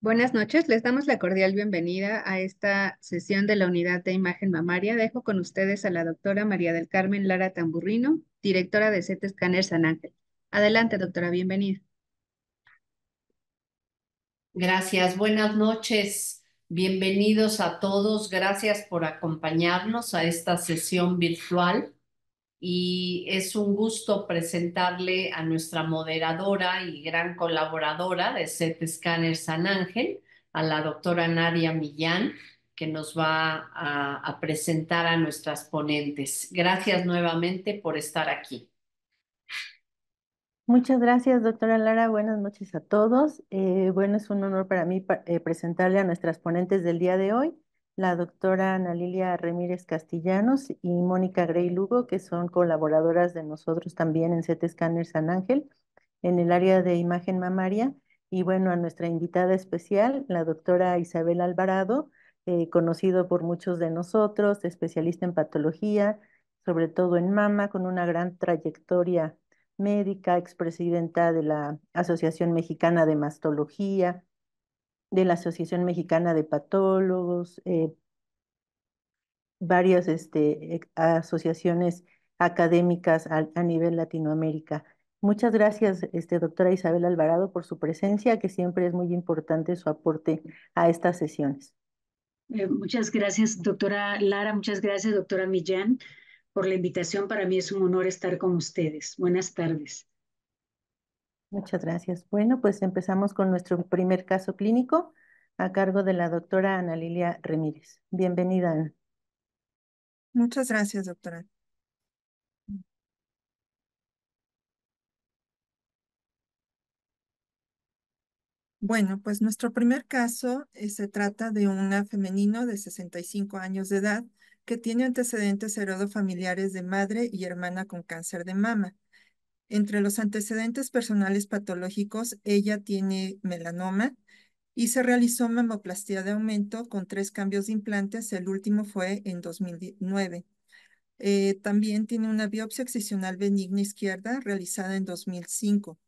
Buenas noches, les damos la cordial bienvenida a esta sesión de la unidad de imagen mamaria. Dejo con ustedes a la doctora María del Carmen Lara Tamburrino, directora de CT Scanner San Ángel. Adelante, doctora, bienvenida. Gracias, buenas noches, bienvenidos a todos, gracias por acompañarnos a esta sesión virtual y es un gusto presentarle a nuestra moderadora y gran colaboradora de CT Scanner San Ángel, a la doctora Nadia Millán, que nos va a presentar a nuestras ponentes. Gracias nuevamente por estar aquí. Muchas gracias, doctora Lara. Buenas noches a todos. Bueno, es un honor para mí presentarle a nuestras ponentes del día de hoy, la doctora Ana Lilia Ramírez Castellanos y Mónica Grey Lugo, que son colaboradoras de nosotros también en CT Scanner San Ángel, en el área de imagen mamaria. Y bueno, a nuestra invitada especial, la doctora Isabel Alvarado, conocido por muchos de nosotros, especialista en patología, sobre todo en mama, con una gran trayectoria médica, expresidenta de la Asociación Mexicana de Mastología, de la Asociación Mexicana de Patólogos, varias asociaciones académicas a nivel Latinoamérica. Muchas gracias, doctora Isabel Alvarado, por su presencia, que siempre es muy importante su aporte a estas sesiones. Muchas gracias, doctora Lara. Muchas gracias, doctora Millán, por la invitación. Para mí es un honor estar con ustedes. Buenas tardes. Muchas gracias. Bueno, pues empezamos con nuestro primer caso clínico a cargo de la doctora Ana Lilia Ramírez. Bienvenida, Ana. Muchas gracias, doctora. Bueno, pues nuestro primer caso se trata de una femenino de 65 años de edad que tiene antecedentes heredofamiliares de madre y hermana con cáncer de mama. Entre los antecedentes personales patológicos, ella tiene melanoma y se realizó mamoplastia de aumento con 3 cambios de implantes. El último fue en 2009. También tiene una biopsia excisional benigna izquierda realizada en 2005.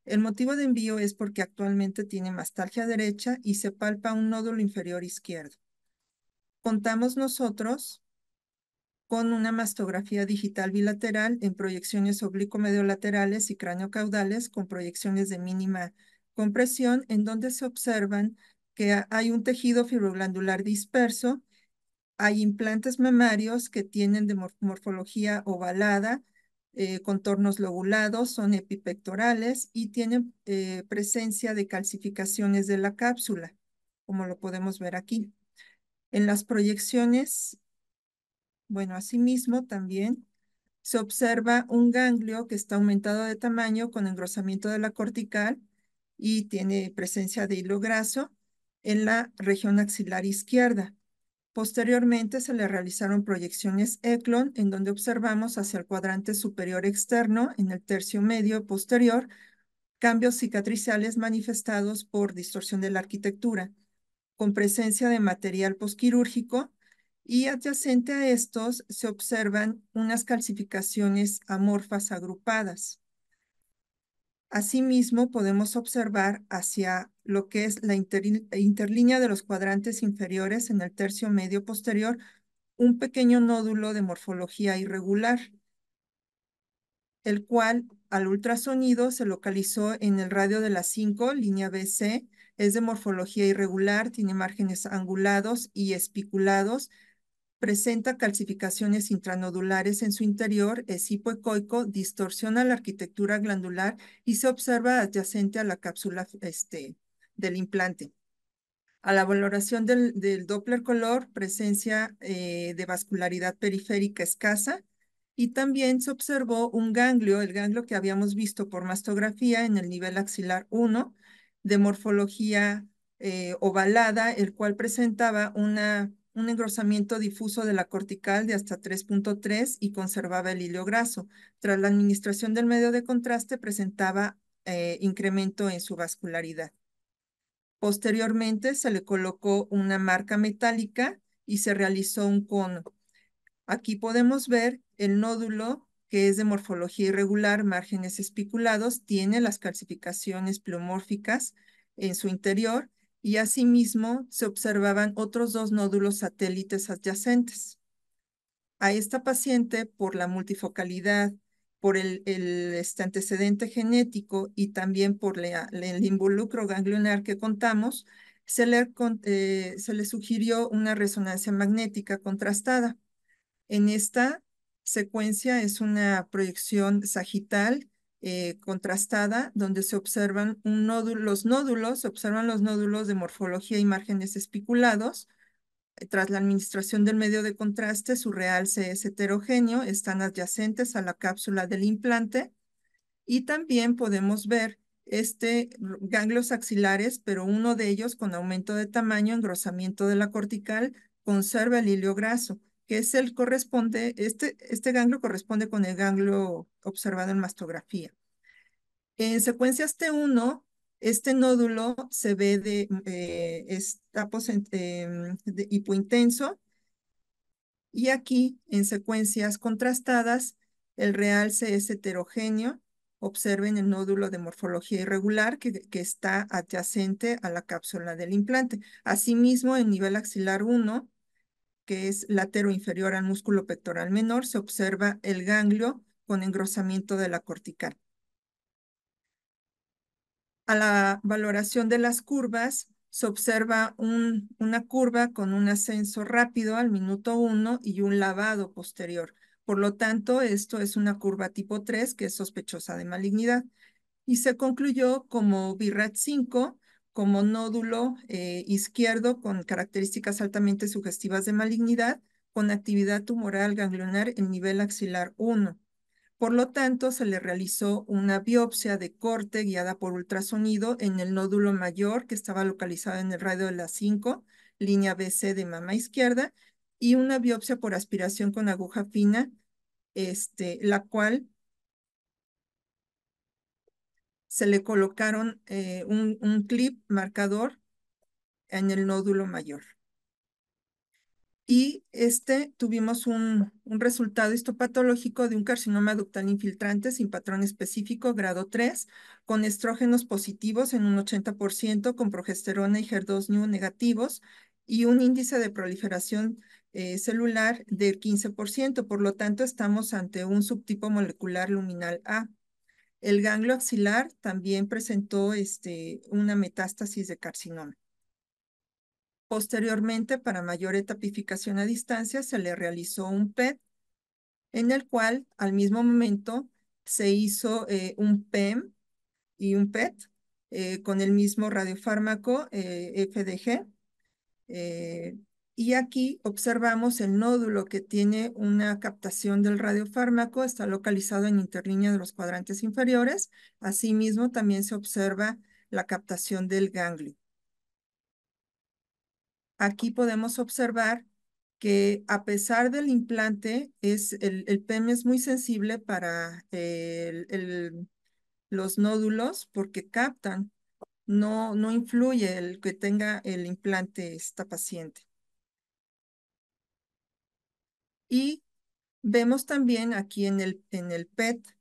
El motivo de envío es porque actualmente tiene mastalgia derecha y se palpa un nódulo inferior izquierdo. Contamos nosotros con una mastografía digital bilateral en proyecciones oblicuo-mediolaterales y cráneo-caudales con proyecciones de mínima compresión, en donde se observan que hay un tejido fibroglandular disperso, hay implantes mamarios que tienen de morfología ovalada, contornos lobulados, son epipectorales y tienen presencia de calcificaciones de la cápsula, como lo podemos ver aquí. En las proyecciones, bueno, asimismo también se observa un ganglio que está aumentado de tamaño con engrosamiento de la cortical y tiene presencia de hilo graso en la región axilar izquierda. Posteriormente se le realizaron proyecciones Eklund, en donde observamos hacia el cuadrante superior externo, en el tercio medio posterior, cambios cicatriciales manifestados por distorsión de la arquitectura, con presencia de material posquirúrgico, y adyacente a estos se observan unas calcificaciones amorfas agrupadas. Asimismo, podemos observar hacia lo que es la interlínea de los cuadrantes inferiores en el tercio medio posterior un pequeño nódulo de morfología irregular, el cual al ultrasonido se localizó en el radio de la 5, línea BC, es de morfología irregular, tiene márgenes angulados y espiculados, presenta calcificaciones intranodulares en su interior, es hipoecoico, distorsiona la arquitectura glandular y se observa adyacente a la cápsula del implante. A la valoración del Doppler color, presencia de vascularidad periférica escasa, y también se observó un ganglio, el ganglio que habíamos visto por mastografía en el nivel axilar 1, de morfología ovalada, el cual presentaba un engrosamiento difuso de la cortical de hasta 3.3 y conservaba el hilo graso. Tras la administración del medio de contraste, presentaba incremento en su vascularidad. Posteriormente se le colocó una marca metálica y se realizó un cono. Aquí podemos ver el nódulo que es de morfología irregular, márgenes espiculados, tiene las calcificaciones pleomórficas en su interior y asimismo se observaban otros 2 nódulos satélites adyacentes. A esta paciente, por la multifocalidad, por el antecedente genético y también por el involucro ganglionar que contamos, se le sugirió una resonancia magnética contrastada. En esta secuencia es una proyección sagital contrastada, donde se observan se observan los nódulos de morfología y márgenes espiculados. Tras la administración del medio de contraste, su realce es heterogéneo, están adyacentes a la cápsula del implante y también podemos ver ganglios axilares, pero uno de ellos con aumento de tamaño, engrosamiento de la cortical, conserva el hilio graso, que es este ganglio corresponde con el ganglio observado en mastografía. En secuencias T1, este nódulo se ve de hipointenso, y aquí en secuencias contrastadas el realce es heterogéneo. Observen el nódulo de morfología irregular que está adyacente a la cápsula del implante. Asimismo, en nivel axilar 1, que es latero inferior al músculo pectoral menor, se observa el ganglio con engrosamiento de la cortical. A la valoración de las curvas, se observa una curva con un ascenso rápido al minuto 1 y un lavado posterior. Por lo tanto, esto es una curva tipo 3 que es sospechosa de malignidad. Y se concluyó como BIRAT5, como nódulo izquierdo con características altamente sugestivas de malignidad, con actividad tumoral ganglionar en nivel axilar 1. Por lo tanto, se le realizó una biopsia de corte guiada por ultrasonido en el nódulo mayor que estaba localizado en el radio de la 5, línea BC de mama izquierda, y una biopsia por aspiración con aguja fina, la cual se le colocaron un clip marcador en el nódulo mayor. Y tuvimos un resultado histopatológico de un carcinoma ductal infiltrante sin patrón específico, grado 3, con estrógenos positivos en un 80%, con progesterona y HER2 negativos, y un índice de proliferación celular del 15%. Por lo tanto, estamos ante un subtipo molecular luminal A. El ganglio axilar también presentó una metástasis de carcinoma. Posteriormente, para mayor etapificación a distancia, se le realizó un PET, en el cual al mismo momento se hizo un PEM y un PET con el mismo radiofármaco FDG. Y aquí observamos el nódulo que tiene una captación del radiofármaco, está localizado en interlínea de los cuadrantes inferiores. Asimismo, también se observa la captación del ganglio. Aquí podemos observar que a pesar del implante, el PEM es muy sensible para los nódulos porque captan, no influye el que tenga el implante esta paciente. Y vemos también aquí en el PET,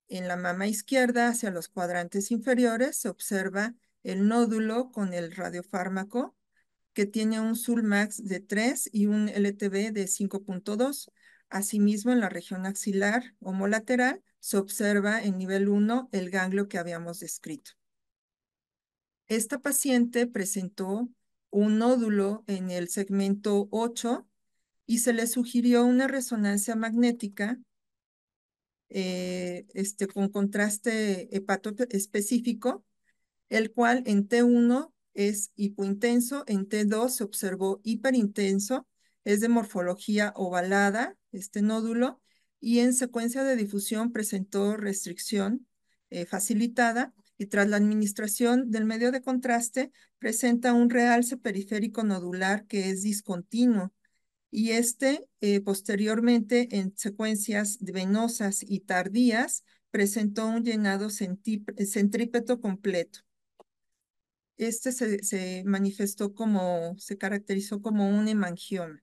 en la mama izquierda hacia los cuadrantes inferiores, se observa el nódulo con el radiofármaco que tiene un Sulmax de 3 y un LTB de 5.2. Asimismo, en la región axilar homolateral se observa en nivel 1 el ganglio que habíamos descrito. Esta paciente presentó un nódulo en el segmento 8 y se le sugirió una resonancia magnética con contraste hepato específico, el cual en T1 es hipointenso, en T2 se observó hiperintenso, es de morfología ovalada, este nódulo, y en secuencia de difusión presentó restricción facilitada, y tras la administración del medio de contraste presenta un realce periférico nodular que es discontinuo, y posteriormente en secuencias venosas y tardías presentó un llenado centrípeto completo. Se manifestó se caracterizó como un hemangioma.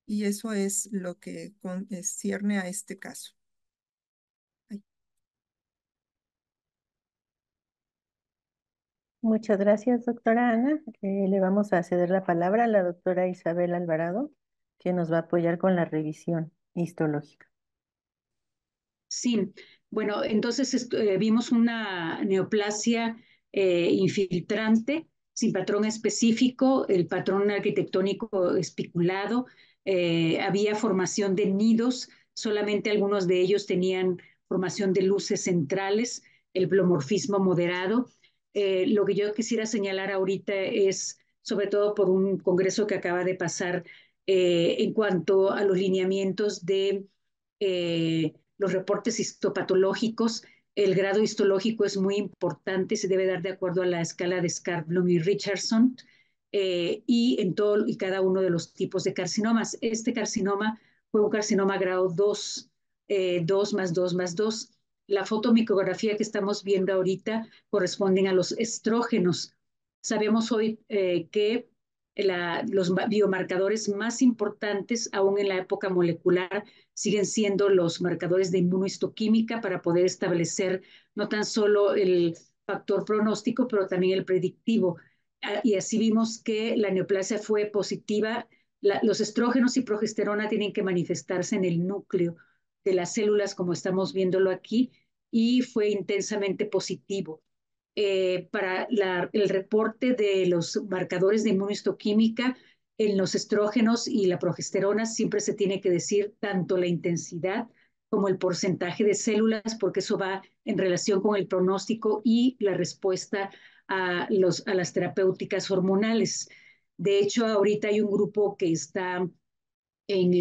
Y eso es lo que concierne a este caso. Ay. Muchas gracias, doctora Ana. Le vamos a ceder la palabra a la doctora Isabel Alvarado, que nos va a apoyar con la revisión histológica. Sí, bueno, entonces vimos una neoplasia infiltrante sin patrón específico, el patrón arquitectónico espiculado, había formación de nidos, solamente algunos de ellos tenían formación de luces centrales, el plomorfismo moderado. Lo que yo quisiera señalar ahorita es, sobre todo por un congreso que acaba de pasar, en cuanto a los lineamientos de los reportes histopatológicos. El grado histológico es muy importante, se debe dar de acuerdo a la escala de Scott-Bloom y Richardson, y en todo y cada uno de los tipos de carcinomas. Este carcinoma fue un carcinoma grado 2, 2 más 2 más 2. La fotomicrografía que estamos viendo ahorita corresponden a los estrógenos. Sabemos hoy que los biomarcadores más importantes, aún en la época molecular, siguen siendo los marcadores de inmunohistoquímica para poder establecer no tan solo el factor pronóstico, pero también el predictivo. Y así vimos que la neoplasia fue positiva. Los estrógenos y progesterona tienen que manifestarse en el núcleo de las células, como estamos viéndolo aquí, y fue intensamente positivo. Para el reporte de los marcadores de inmunohistoquímica en los estrógenos y la progesterona siempre se tiene que decir tanto la intensidad como el porcentaje de células, porque eso va en relación con el pronóstico y la respuesta a las terapéuticas hormonales. De hecho, ahorita hay un grupo que está en,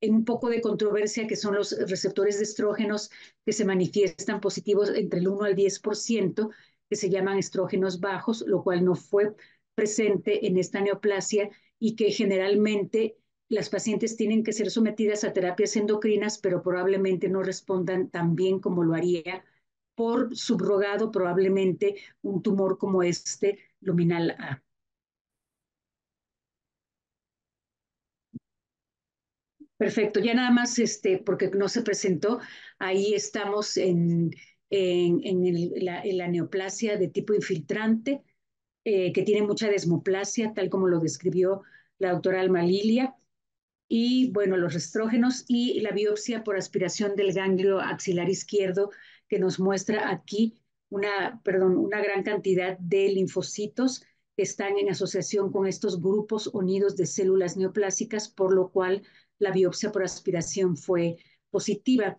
en un poco de controversia, que son los receptores de estrógenos que se manifiestan positivos entre el 1 al 10%, que se llaman estrógenos bajos, lo cual no fue presente en esta neoplasia y que generalmente las pacientes tienen que ser sometidas a terapias endocrinas, pero probablemente no respondan tan bien como lo haría por subrogado probablemente un tumor como este luminal A. Perfecto, ya nada más, porque no se presentó, ahí estamos en la neoplasia de tipo infiltrante, que tiene mucha desmoplasia, tal como lo describió la doctora Alma Lilia, y bueno, los estrógenos y la biopsia por aspiración del ganglio axilar izquierdo, que nos muestra aquí una gran cantidad de linfocitos que están en asociación con estos grupos unidos de células neoplásicas, por lo cual la biopsia por aspiración fue positiva.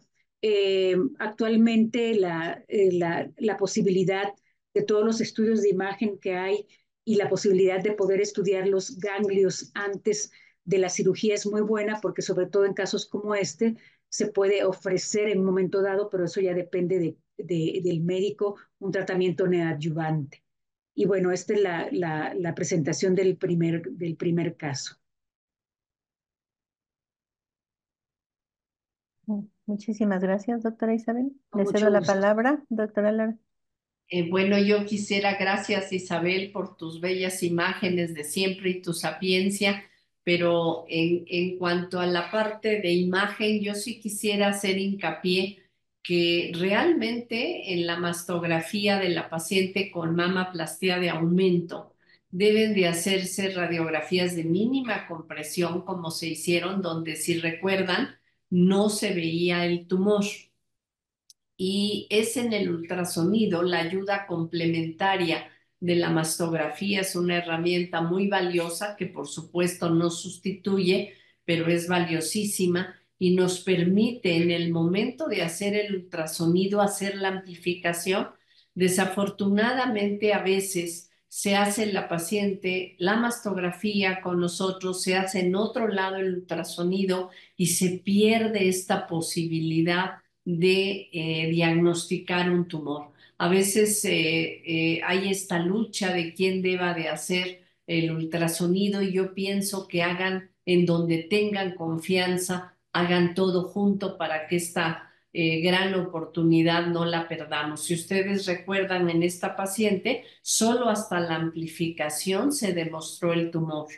Actualmente la posibilidad de todos los estudios de imagen que hay y la posibilidad de poder estudiar los ganglios antes de la cirugía es muy buena, porque sobre todo en casos como este se puede ofrecer en un momento dado, pero eso ya depende del médico, un tratamiento neoadyuvante. Y bueno, esta es la presentación del primer caso. Muchísimas gracias, doctora Isabel. Con Le cedo mucho la gusto. palabra, doctora Lara. Bueno, yo quisiera, gracias Isabel por tus bellas imágenes de siempre y tu sapiencia, pero en cuanto a la parte de imagen, yo sí quisiera hacer hincapié que realmente en la mastografía de la paciente con mamaplastia de aumento deben de hacerse radiografías de mínima compresión como se hicieron, donde si recuerdan no se veía el tumor y es en el ultrasonido la ayuda complementaria de la mastografía. Es una herramienta muy valiosa que por supuesto no sustituye, pero es valiosísima y nos permite en el momento de hacer el ultrasonido hacer la amplificación. Desafortunadamente a veces se hace en la paciente la mastografía con nosotros, se hace en otro lado el ultrasonido y se pierde esta posibilidad de diagnosticar un tumor. A veces hay esta lucha de quién deba de hacer el ultrasonido y yo pienso que hagan en donde tengan confianza, hagan todo junto para que esta gran oportunidad no la perdamos. Si ustedes recuerdan en esta paciente, solo hasta la amplificación se demostró el tumor.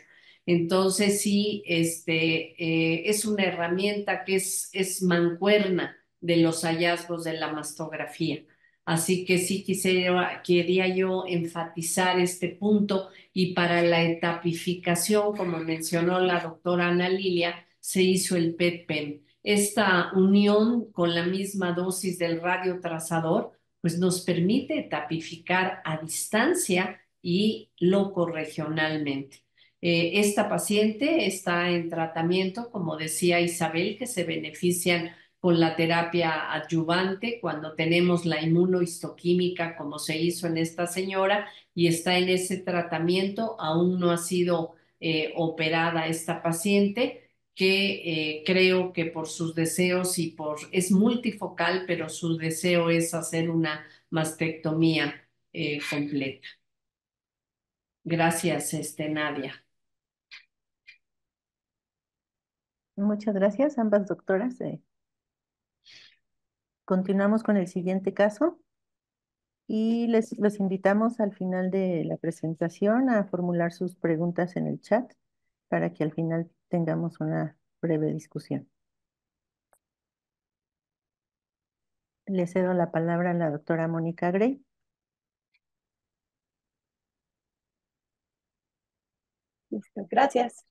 Entonces sí, es una herramienta que es mancuerna de los hallazgos de la mastografía. Así que sí quería yo enfatizar este punto y para la etapificación, como mencionó la doctora Ana Lilia, se hizo el PET-PEM. Esta unión con la misma dosis del radiotrazador pues nos permite etapificar a distancia y locorregionalmente. Esta paciente está en tratamiento, como decía Isabel, que se benefician con la terapia adyuvante cuando tenemos la inmunohistoquímica, como se hizo en esta señora, y está en ese tratamiento. Aún no ha sido operada esta paciente, que creo que por sus deseos es multifocal, pero su deseo es hacer una mastectomía completa. Gracias, Nadia. Muchas gracias, ambas doctoras. Continuamos con el siguiente caso y los invitamos al final de la presentación a formular sus preguntas en el chat para que al final tengamos una breve discusión. Le cedo la palabra a la doctora Mónica Gray. Listo, gracias.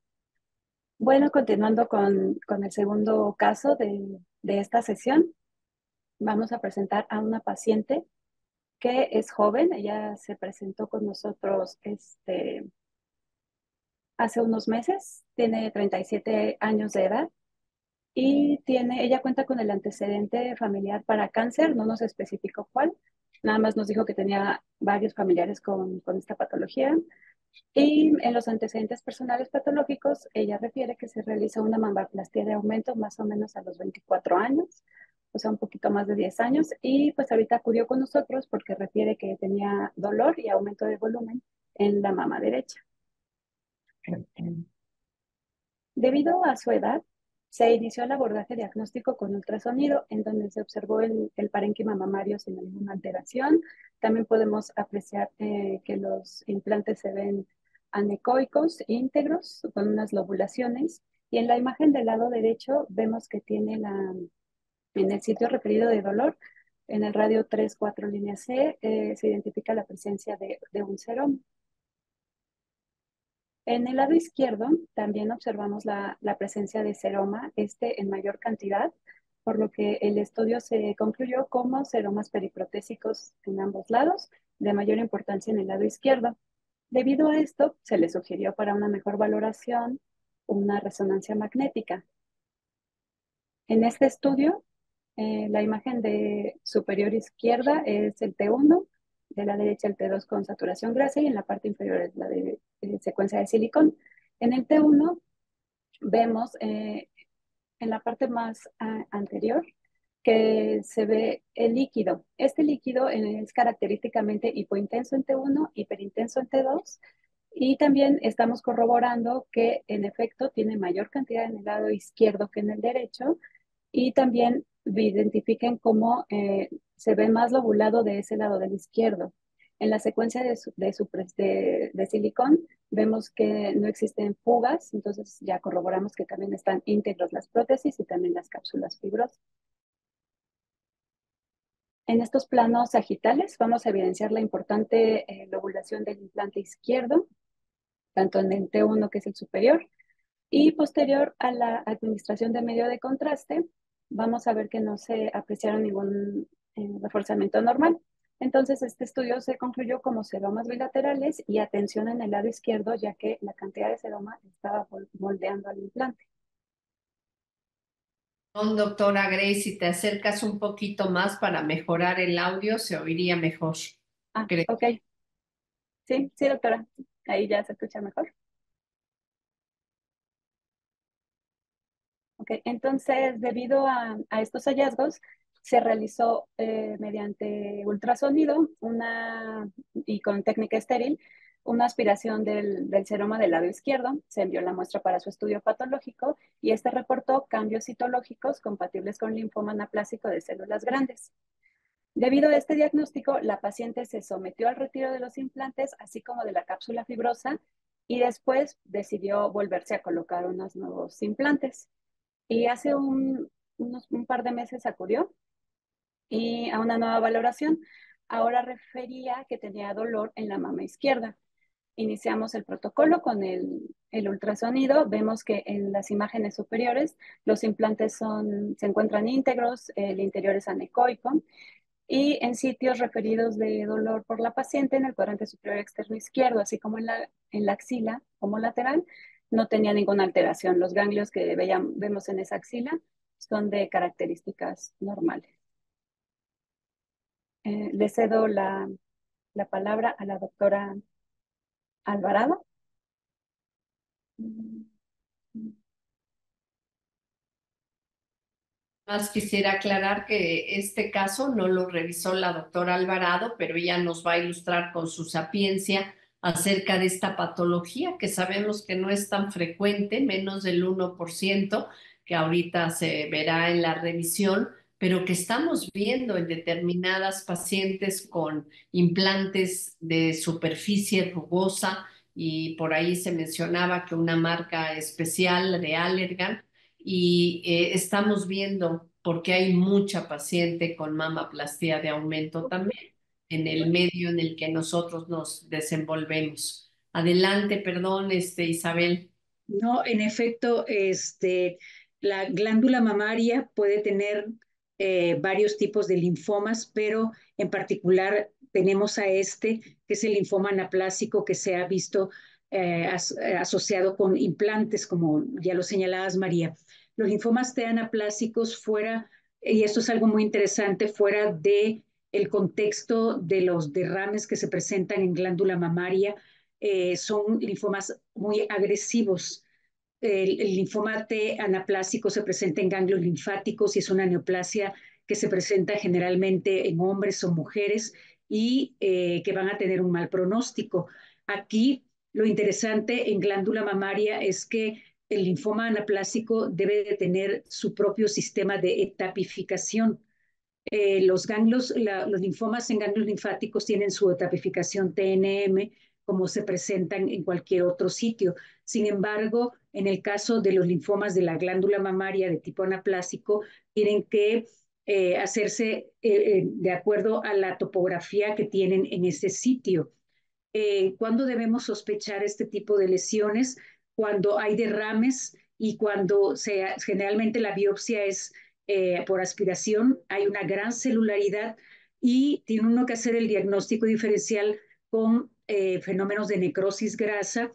Bueno, continuando con el segundo caso de esta sesión, vamos a presentar a una paciente que es joven. Ella se presentó con nosotros hace unos meses, tiene 37 años de edad y ella cuenta con el antecedente familiar para cáncer, no nos especificó cuál, nada más nos dijo que tenía varios familiares con esta patología. Y en los antecedentes personales patológicos, ella refiere que se realiza una mamoplastia de aumento más o menos a los 24 años, o sea, un poquito más de 10 años, y pues ahorita acudió con nosotros porque refiere que tenía dolor y aumento de volumen en la mama derecha. Debido a su edad, se inició el abordaje diagnóstico con ultrasonido, en donde se observó el parénquima mamario sin ninguna alteración. También podemos apreciar que los implantes se ven anecoicos, íntegros, con unas lobulaciones. Y en la imagen del lado derecho vemos que tiene en el sitio referido de dolor, en el radio 3-4 línea C, se identifica la presencia de un seroma. En el lado izquierdo también observamos la presencia de seroma, en mayor cantidad, por lo que el estudio se concluyó como seromas periprotésicos en ambos lados, de mayor importancia en el lado izquierdo. Debido a esto, se le sugirió para una mejor valoración una resonancia magnética. En este estudio, la imagen de superior izquierda es el T1, de la derecha el T2 con saturación grasa y en la parte inferior es la de secuencia de silicón. En el T1 vemos en la parte más anterior que se ve el líquido. Este líquido es característicamente hipointenso en T1, hiperintenso en T2 y también estamos corroborando que en efecto tiene mayor cantidad en el lado izquierdo que en el derecho y también identifiquen cómo se ve más lobulado de ese lado del izquierdo. En la secuencia de silicón vemos que no existen fugas, entonces ya corroboramos que también están íntegros las prótesis y también las cápsulas fibrosas. En estos planos sagitales vamos a evidenciar la importante lobulación del implante izquierdo, tanto en el T1 que es el superior, y posterior a la administración de medio de contraste, vamos a ver que no se apreciaron ningún reforzamiento normal. Entonces, este estudio se concluyó como seromas bilaterales y atención en el lado izquierdo, ya que la cantidad de seroma estaba moldeando al implante. Doctora Grace, si te acercas un poquito más para mejorar el audio, se oiría mejor. Creo. Ok. Sí, doctora. Ahí ya se escucha mejor. Ok, entonces, debido a estos hallazgos, se realizó mediante ultrasonido y con técnica estéril una aspiración del seroma del lado izquierdo. Se envió la muestra para su estudio patológico y este reportó cambios citológicos compatibles con linfoma anaplásico de células grandes. Debido a este diagnóstico, la paciente se sometió al retiro de los implantes, así como de la cápsula fibrosa, y después decidió volverse a colocar unos nuevos implantes. Y hace un par de meses acudió y a una nueva valoración, ahora refería que tenía dolor en la mama izquierda. Iniciamos el protocolo con el ultrasonido. Vemos que en las imágenes superiores los implantes se encuentran íntegros, el interior es anecoico, y en sitios referidos de dolor por la paciente, en el cuadrante superior externo izquierdo, así como en la axila como lateral, no tenía ninguna alteración. Los ganglios que vemos en esa axila son de características normales. Le cedo la palabra a la doctora Alvarado. Más quisiera aclarar que este caso no lo revisó la doctora Alvarado, pero ella nos va a ilustrar con su sapiencia acerca de esta patología que sabemos que no es tan frecuente, menos del 1%, que ahorita se verá en la revisión, pero que estamos viendo en determinadas pacientes con implantes de superficie rugosa, y por ahí se mencionaba que una marca especial de Allergan, y estamos viendo porque hay mucha paciente con mamaplastía de aumento también en el medio en el que nosotros nos desenvolvemos. Adelante, perdón, Isabel. No, en efecto, la glándula mamaria puede tener varios tipos de linfomas, pero en particular tenemos a que es el linfoma anaplásico, que se ha visto asociado con implantes, como ya lo señalabas, María. Los linfomas T anaplásicos fuera, y esto es algo muy interesante, fuera de el contexto de los derrames que se presentan en glándula mamaria, son linfomas muy agresivos. El linfoma T anaplásico se presenta en ganglios linfáticos y es una neoplasia que se presenta generalmente en hombres o mujeres y que van a tener un mal pronóstico. Aquí lo interesante en glándula mamaria es que el linfoma anaplásico debe de tener su propio sistema de etapificación. Los linfomas en ganglios linfáticos tienen su etapificación TNM, como se presentan en cualquier otro sitio. Sin embargo, en el caso de los linfomas de la glándula mamaria de tipo anaplásico, tienen que hacerse de acuerdo a la topografía que tienen en ese sitio. ¿Cuándo debemos sospechar este tipo de lesiones? Cuando hay derrames y cuando generalmente la biopsia es por aspiración, hay una gran celularidad y tiene uno que hacer el diagnóstico diferencial con fenómenos de necrosis grasa,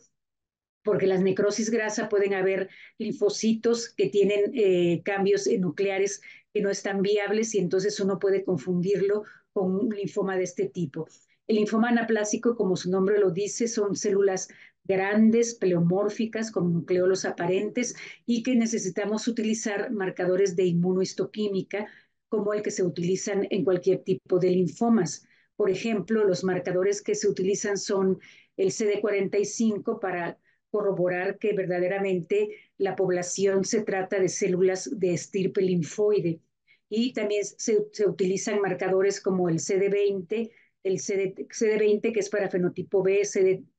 porque las necrosis grasa pueden haber linfocitos que tienen cambios nucleares que no están viables y entonces uno puede confundirlo con un linfoma de este tipo. El linfoma anaplásico, como su nombre lo dice, son células grandes, pleomórficas, con nucleolos aparentes y que necesitamos utilizar marcadores de inmunohistoquímica como el que se utilizan en cualquier tipo de linfomas. Por ejemplo, los marcadores que se utilizan son el CD45 para corroborar que verdaderamente la población se trata de células de estirpe linfoide. Y también se utilizan marcadores como el CD20, el CD20 que es para fenotipo B,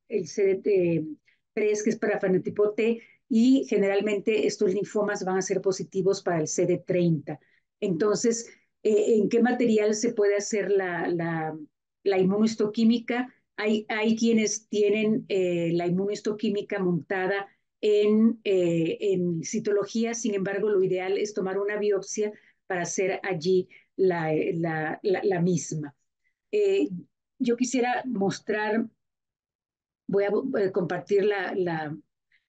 el CD3 que es para fenotipo T, y generalmente estos linfomas van a ser positivos para el CD30. Entonces, ¿en qué material se puede hacer la inmunohistoquímica? Hay quienes tienen la inmunohistoquímica montada en citología, sin embargo, lo ideal es tomar una biopsia para hacer allí la misma. Eh, yo quisiera mostrar, voy a compartir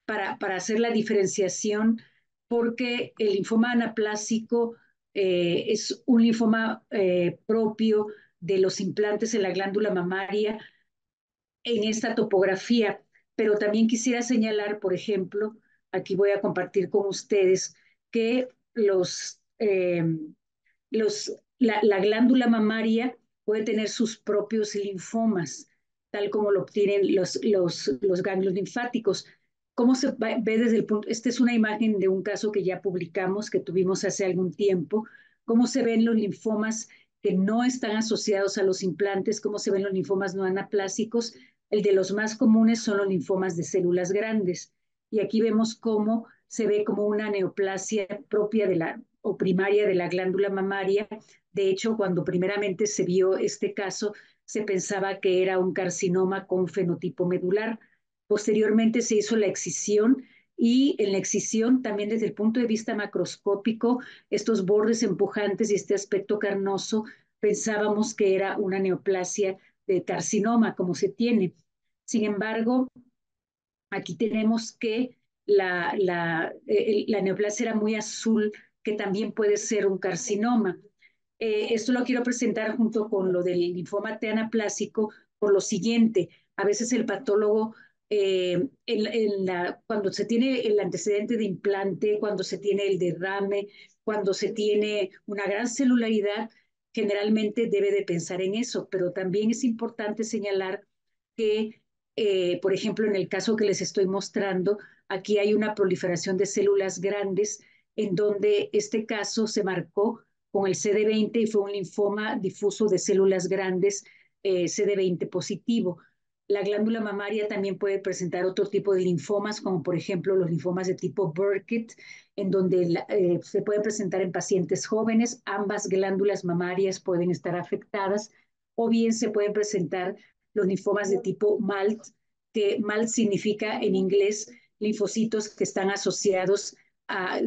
para hacer la diferenciación, porque el linfoma anaplásico es un linfoma propio de los implantes en la glándula mamaria en esta topografía, pero también quisiera señalar, por ejemplo, aquí voy a compartir con ustedes que la glándula mamaria puede tener sus propios linfomas, tal como lo obtienen los ganglios linfáticos. ¿Cómo se ve desde el punto? Esta es una imagen de un caso que ya publicamos, que tuvimos hace algún tiempo. ¿Cómo se ven los linfomas que no están asociados a los implantes? ¿Cómo se ven los linfomas no anaplásicos? El de los más comunes son los linfomas de células grandes. Y aquí vemos cómo se ve como una neoplasia propia o primaria de la glándula mamaria. De hecho, cuando primeramente se vio este caso, se pensaba que era un carcinoma con fenotipo medular. Posteriormente se hizo la excisión y en la excisión también desde el punto de vista macroscópico, estos bordes empujantes y este aspecto carnoso, pensábamos que era una neoplasia de carcinoma como se tiene. Sin embargo, aquí tenemos que la neoplasia era muy azul, que también puede ser un carcinoma. Esto lo quiero presentar junto con lo del linfoma teanaplásico por lo siguiente. A veces el patólogo, cuando se tiene el antecedente de implante, cuando se tiene el derrame, cuando se tiene una gran celularidad, generalmente debe de pensar en eso, pero también es importante señalar que, por ejemplo, en el caso que les estoy mostrando, aquí hay una proliferación de células grandes en donde este caso se marcó con el CD20 y fue un linfoma difuso de células grandes CD20 positivo. La glándula mamaria también puede presentar otro tipo de linfomas, como por ejemplo los linfomas de tipo Burkitt, en donde se puede presentar en pacientes jóvenes. Ambas glándulas mamarias pueden estar afectadas, o bien se pueden presentar los linfomas de tipo MALT, que MALT significa en inglés linfocitos que están asociados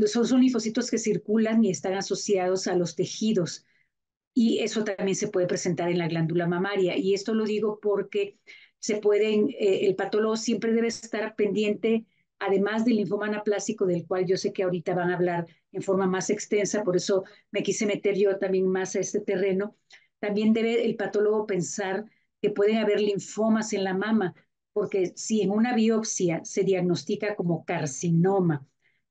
son linfocitos que circulan y están asociados a los tejidos. Y eso también se puede presentar en la glándula mamaria. Y esto lo digo porque el patólogo siempre debe estar pendiente, además del linfoma anaplásico, del cual yo sé que ahorita van a hablar en forma más extensa, por eso me quise meter yo también más a este terreno. También debe el patólogo pensar que pueden haber linfomas en la mama, porque si en una biopsia se diagnostica como carcinoma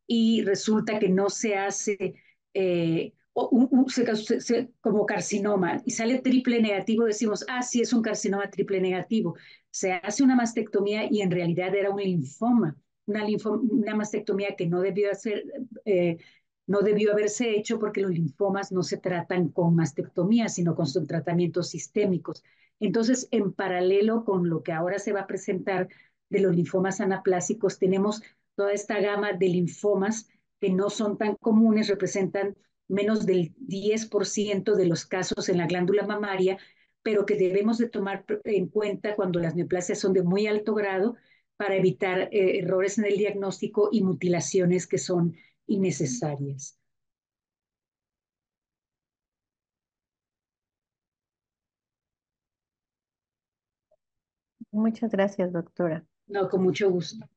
y resulta que no se hace como carcinoma y sale triple negativo, decimos, sí, es un carcinoma triple negativo. Se hace una mastectomía y en realidad era un linfoma, una mastectomía que no debió haberse hecho porque los linfomas no se tratan con mastectomía, sino con tratamientos sistémicos. Entonces, en paralelo con lo que ahora se va a presentar de los linfomas anaplásicos, tenemos toda esta gama de linfomas que no son tan comunes, representan menos del 10% de los casos en la glándula mamaria, pero que debemos de tomar en cuenta cuando las neoplasias son de muy alto grado para evitar errores en el diagnóstico y mutilaciones que son innecesarias. Muchas gracias, doctora. No, con mucho gusto.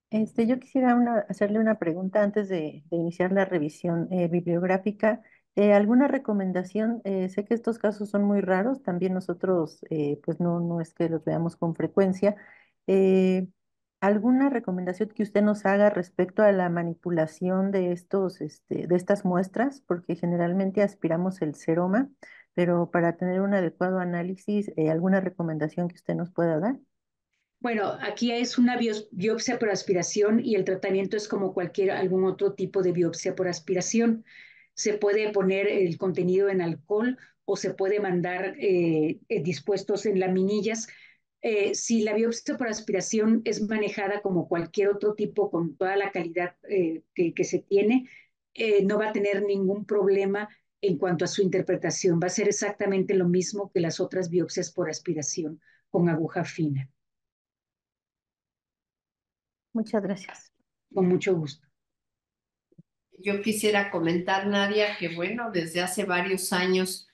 Yo quisiera hacerle una pregunta antes de iniciar la revisión bibliográfica. ¿Alguna recomendación? Sé que estos casos son muy raros, también nosotros pues no es que los veamos con frecuencia. Eh, ¿Alguna recomendación que usted nos haga respecto a la manipulación de de estas muestras? Porque generalmente aspiramos el seroma, pero para tener un adecuado análisis, ¿alguna recomendación que usted nos pueda dar? Bueno, aquí es una biopsia por aspiración y el tratamiento es como algún otro tipo de biopsia por aspiración. Se puede poner el contenido en alcohol o se puede mandar dispuestos en laminillas. Si la biopsia por aspiración es manejada como cualquier otro tipo con toda la calidad que se tiene, no va a tener ningún problema en cuanto a su interpretación. Va a ser exactamente lo mismo que las otras biopsias por aspiración con aguja fina. Muchas gracias. Con mucho gusto. Yo quisiera comentar, Nadia, que bueno, desde hace varios años,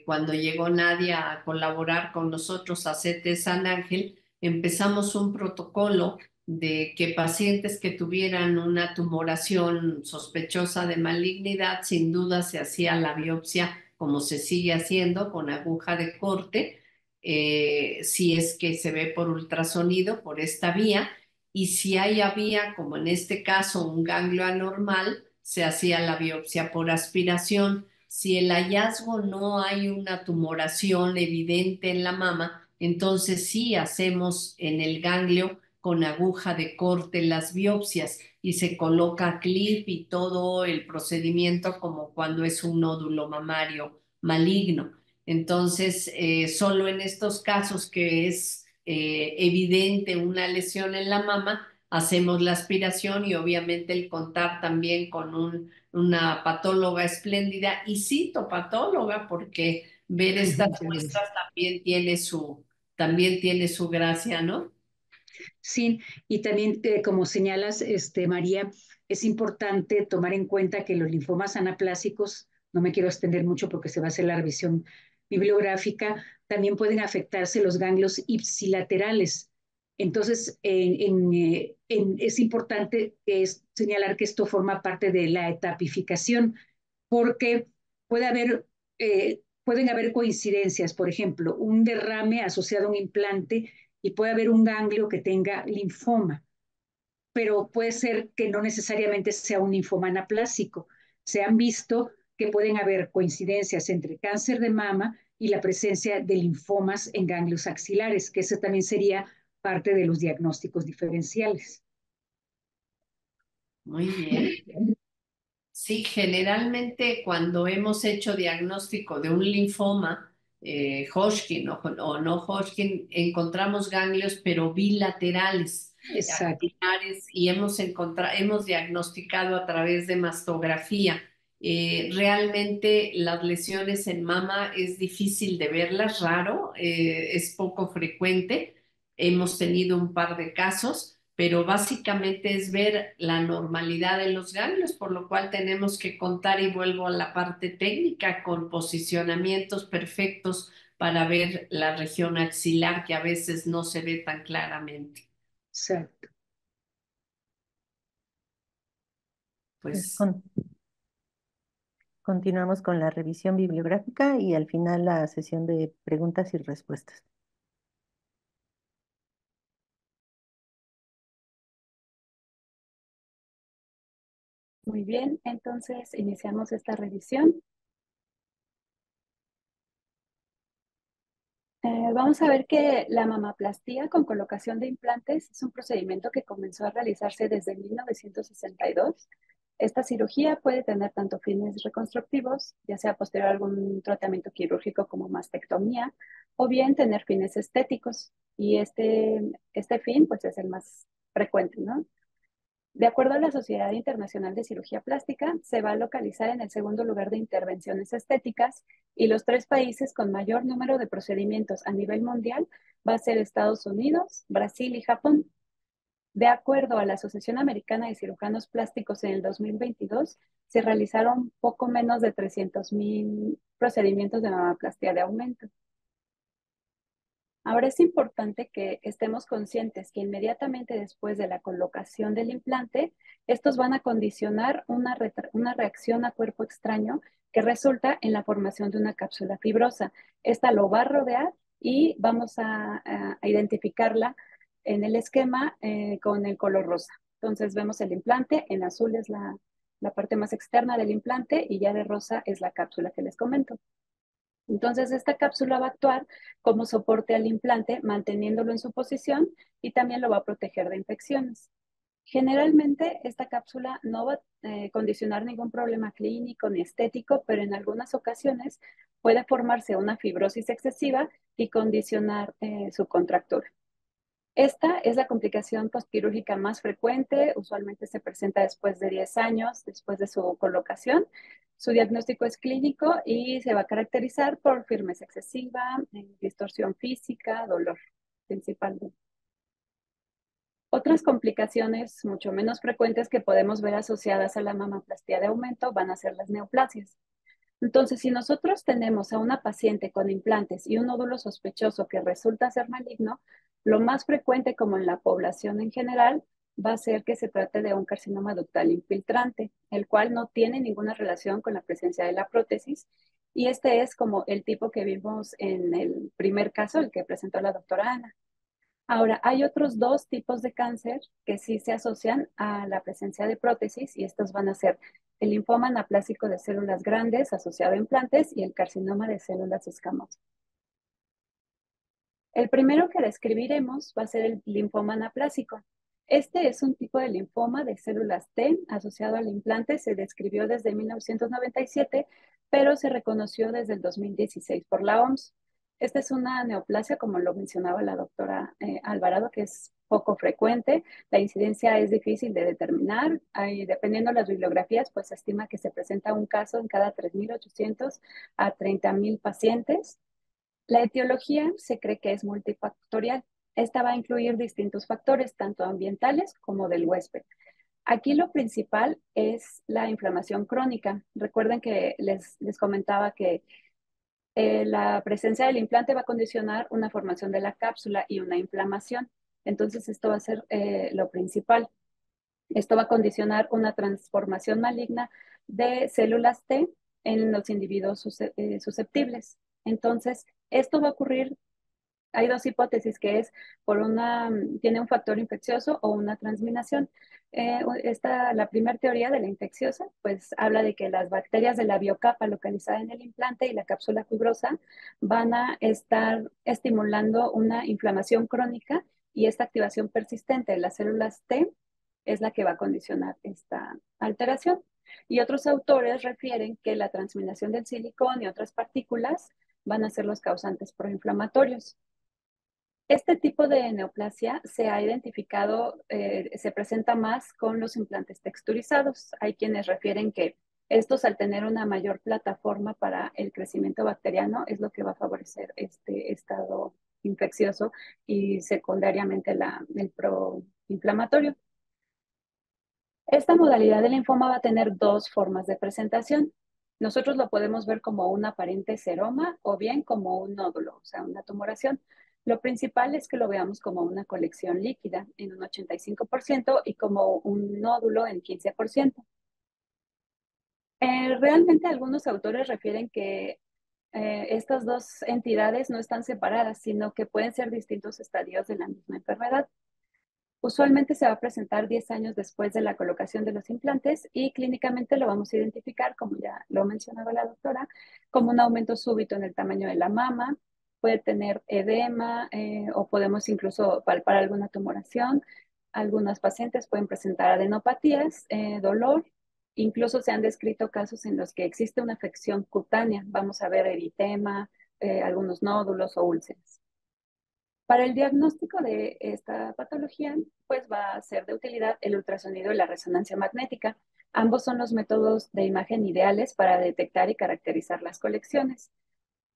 cuando llegó Nadia a colaborar con nosotros a CT San Ángel, empezamos un protocolo de que pacientes que tuvieran una tumoración sospechosa de malignidad, sin duda se hacía la biopsia como se sigue haciendo con aguja de corte, si es que se ve por ultrasonido, por esta vía. Y si había, como en este caso, un ganglio anormal, se hacía la biopsia por aspiración. Si el hallazgo no hay una tumoración evidente en la mama, entonces sí hacemos en el ganglio con aguja de corte las biopsias y se coloca clip y todo el procedimiento como cuando es un nódulo mamario maligno. Entonces, solo en estos casos que es evidente una lesión en la mama, hacemos la aspiración y obviamente el contar también con una patóloga espléndida y citopatóloga, porque ver estas Muchas gracias. muestras también tiene su gracia, ¿no? Sí, y también, como señalas, María, es importante tomar en cuenta que los linfomas anaplásicos, no me quiero extender mucho porque se va a hacer la revisión bibliográfica, también pueden afectarse los ganglios ipsilaterales. Entonces, es importante señalar que esto forma parte de la etapificación, porque pueden haber coincidencias, por ejemplo, un derrame asociado a un implante y puede haber un ganglio que tenga linfoma, pero puede ser que no necesariamente sea un linfoma anaplásico. Se han visto que pueden haber coincidencias entre cáncer de mama y la presencia de linfomas en ganglios axilares, que eso también sería parte de los diagnósticos diferenciales. Muy bien. Sí, generalmente cuando hemos hecho diagnóstico de un linfoma, Hodgkin o no Hodgkin, encontramos ganglios pero bilaterales, Exacto. axilares, y hemos diagnosticado a través de mastografía. Realmente las lesiones en mama es difícil de verlas, raro, es poco frecuente. Hemos tenido un par de casos, pero básicamente es ver la normalidad de los ganglios, por lo cual tenemos que contar, y vuelvo a la parte técnica, con posicionamientos perfectos para ver la región axilar, que a veces no se ve tan claramente. Exacto. Pues Pues continuamos con la revisión bibliográfica y al final la sesión de preguntas y respuestas. Muy bien, entonces iniciamos esta revisión. Vamos a ver que la mamaplastía con colocación de implantes es un procedimiento que comenzó a realizarse desde 1962. Esta cirugía puede tener tanto fines reconstructivos, ya sea posterior a algún tratamiento quirúrgico como mastectomía, o bien tener fines estéticos. Y este fin, pues, es el más frecuente, ¿no? De acuerdo a la Sociedad Internacional de Cirugía Plástica, se va a localizar en el segundo lugar de intervenciones estéticas, y los 3 países con mayor número de procedimientos a nivel mundial va a ser Estados Unidos, Brasil y Japón. De acuerdo a la Asociación Americana de Cirujanos Plásticos, en el 2022 se realizaron poco menos de 300,000 procedimientos de mamoplastia de aumento. Ahora es importante que estemos conscientes que inmediatamente después de la colocación del implante, estos van a condicionar una reacción a cuerpo extraño que resulta en la formación de una cápsula fibrosa. Esta lo va a rodear y vamos a identificarla en el esquema con el color rosa. Entonces vemos el implante, en azul es la parte más externa del implante y ya de rosa es la cápsula que les comento. Entonces, esta cápsula va a actuar como soporte al implante, manteniéndolo en su posición, y también lo va a proteger de infecciones. Generalmente, esta cápsula no va a condicionar ningún problema clínico ni estético, pero en algunas ocasiones puede formarse una fibrosis excesiva y condicionar su contractura. Esta es la complicación postquirúrgica más frecuente, usualmente se presenta después de 10 años, después de su colocación. Su diagnóstico es clínico y se va a caracterizar por firmeza excesiva, distorsión física, dolor principalmente. Otras complicaciones mucho menos frecuentes que podemos ver asociadas a la mamoplastia de aumento van a ser las neoplasias. Entonces, si nosotros tenemos a una paciente con implantes y un nódulo sospechoso que resulta ser maligno, lo más frecuente, como en la población en general, va a ser que se trate de un carcinoma ductal infiltrante, el cual no tiene ninguna relación con la presencia de la prótesis. Y este es como el tipo que vimos en el primer caso, el que presentó la doctora Ana. Ahora, hay otros 2 tipos de cáncer que sí se asocian a la presencia de prótesis, y estos van a ser el linfoma anaplásico de células grandes asociado a implantes y el carcinoma de células escamosas. El primero que describiremos va a ser el linfoma anaplásico. Este es un tipo de linfoma de células T asociado al implante. Se describió desde 1997, pero se reconoció desde el 2016 por la OMS. Esta es una neoplasia, como lo mencionaba la doctora Alvarado, que es poco frecuente. La incidencia es difícil de determinar. Dependiendo de las bibliografías, pues se estima que se presenta un caso en cada 3.800 a 30.000 pacientes. La etiología se cree que es multifactorial. Esta va a incluir distintos factores, tanto ambientales como del huésped. Aquí lo principal es la inflamación crónica. Recuerden que les comentaba que la presencia del implante va a condicionar una formación de la cápsula y una inflamación. Entonces, esto va a ser lo principal. Esto va a condicionar una transformación maligna de células T en los individuos susceptibles. Entonces, esto va a ocurrir. Hay dos hipótesis, que es tiene un factor infeccioso o una transminación. La primera teoría de la infecciosa, pues habla de que las bacterias de la biocapa localizada en el implante y la cápsula fibrosa van a estar estimulando una inflamación crónica, y esta activación persistente de las células T es la que va a condicionar esta alteración. Y otros autores refieren que la transminación del silicón y otras partículas van a ser los causantes proinflamatorios. Este tipo de neoplasia se ha identificado, se presenta más con los implantes texturizados. Hay quienes refieren que estos, al tener una mayor plataforma para el crecimiento bacteriano, es lo que va a favorecer este estado infeccioso y secundariamente el proinflamatorio. Esta modalidad de linfoma va a tener dos formas de presentación. Nosotros lo podemos ver como un aparente seroma o bien como un nódulo, o sea, una tumoración. Lo principal es que lo veamos como una colección líquida en un 85% y como un nódulo en 15%. Realmente algunos autores refieren que estas dos entidades no están separadas, sino que pueden ser distintos estadios de la misma enfermedad. Usualmente se va a presentar 10 años después de la colocación de los implantes, y clínicamente lo vamos a identificar, como ya lo mencionaba la doctora, como un aumento súbito en el tamaño de la mama. Puede tener edema, o podemos incluso palpar alguna tumoración. Algunas pacientes pueden presentar adenopatías, dolor. Incluso se han descrito casos en los que existe una afección cutánea. Vamos a ver eritema, algunos nódulos o úlceras. Para el diagnóstico de esta patología, pues va a ser de utilidad el ultrasonido y la resonancia magnética. Ambos son los métodos de imagen ideales para detectar y caracterizar las colecciones.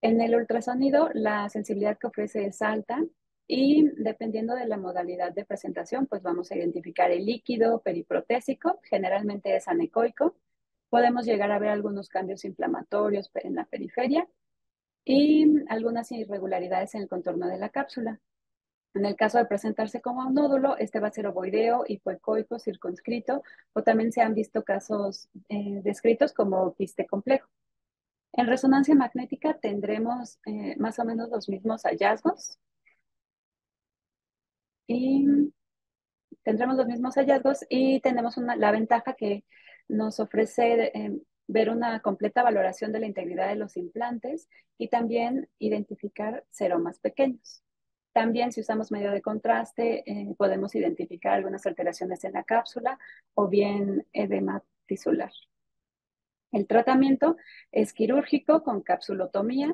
En el ultrasonido, la sensibilidad que ofrece es alta, y dependiendo de la modalidad de presentación, pues vamos a identificar el líquido periprotésico, generalmente es anecoico. Podemos llegar a ver algunos cambios inflamatorios en la periferia y algunas irregularidades en el contorno de la cápsula. En el caso de presentarse como un nódulo, este va a ser ovoideo, hipoecoico, circunscrito, o también se han visto casos descritos como quiste complejo. En resonancia magnética tendremos más o menos los mismos hallazgos, y tenemos la ventaja que nos ofrece ver una completa valoración de la integridad de los implantes y también identificar seromas pequeños. También, si usamos medio de contraste, podemos identificar algunas alteraciones en la cápsula o bien edema tisular. El tratamiento es quirúrgico con capsulotomía,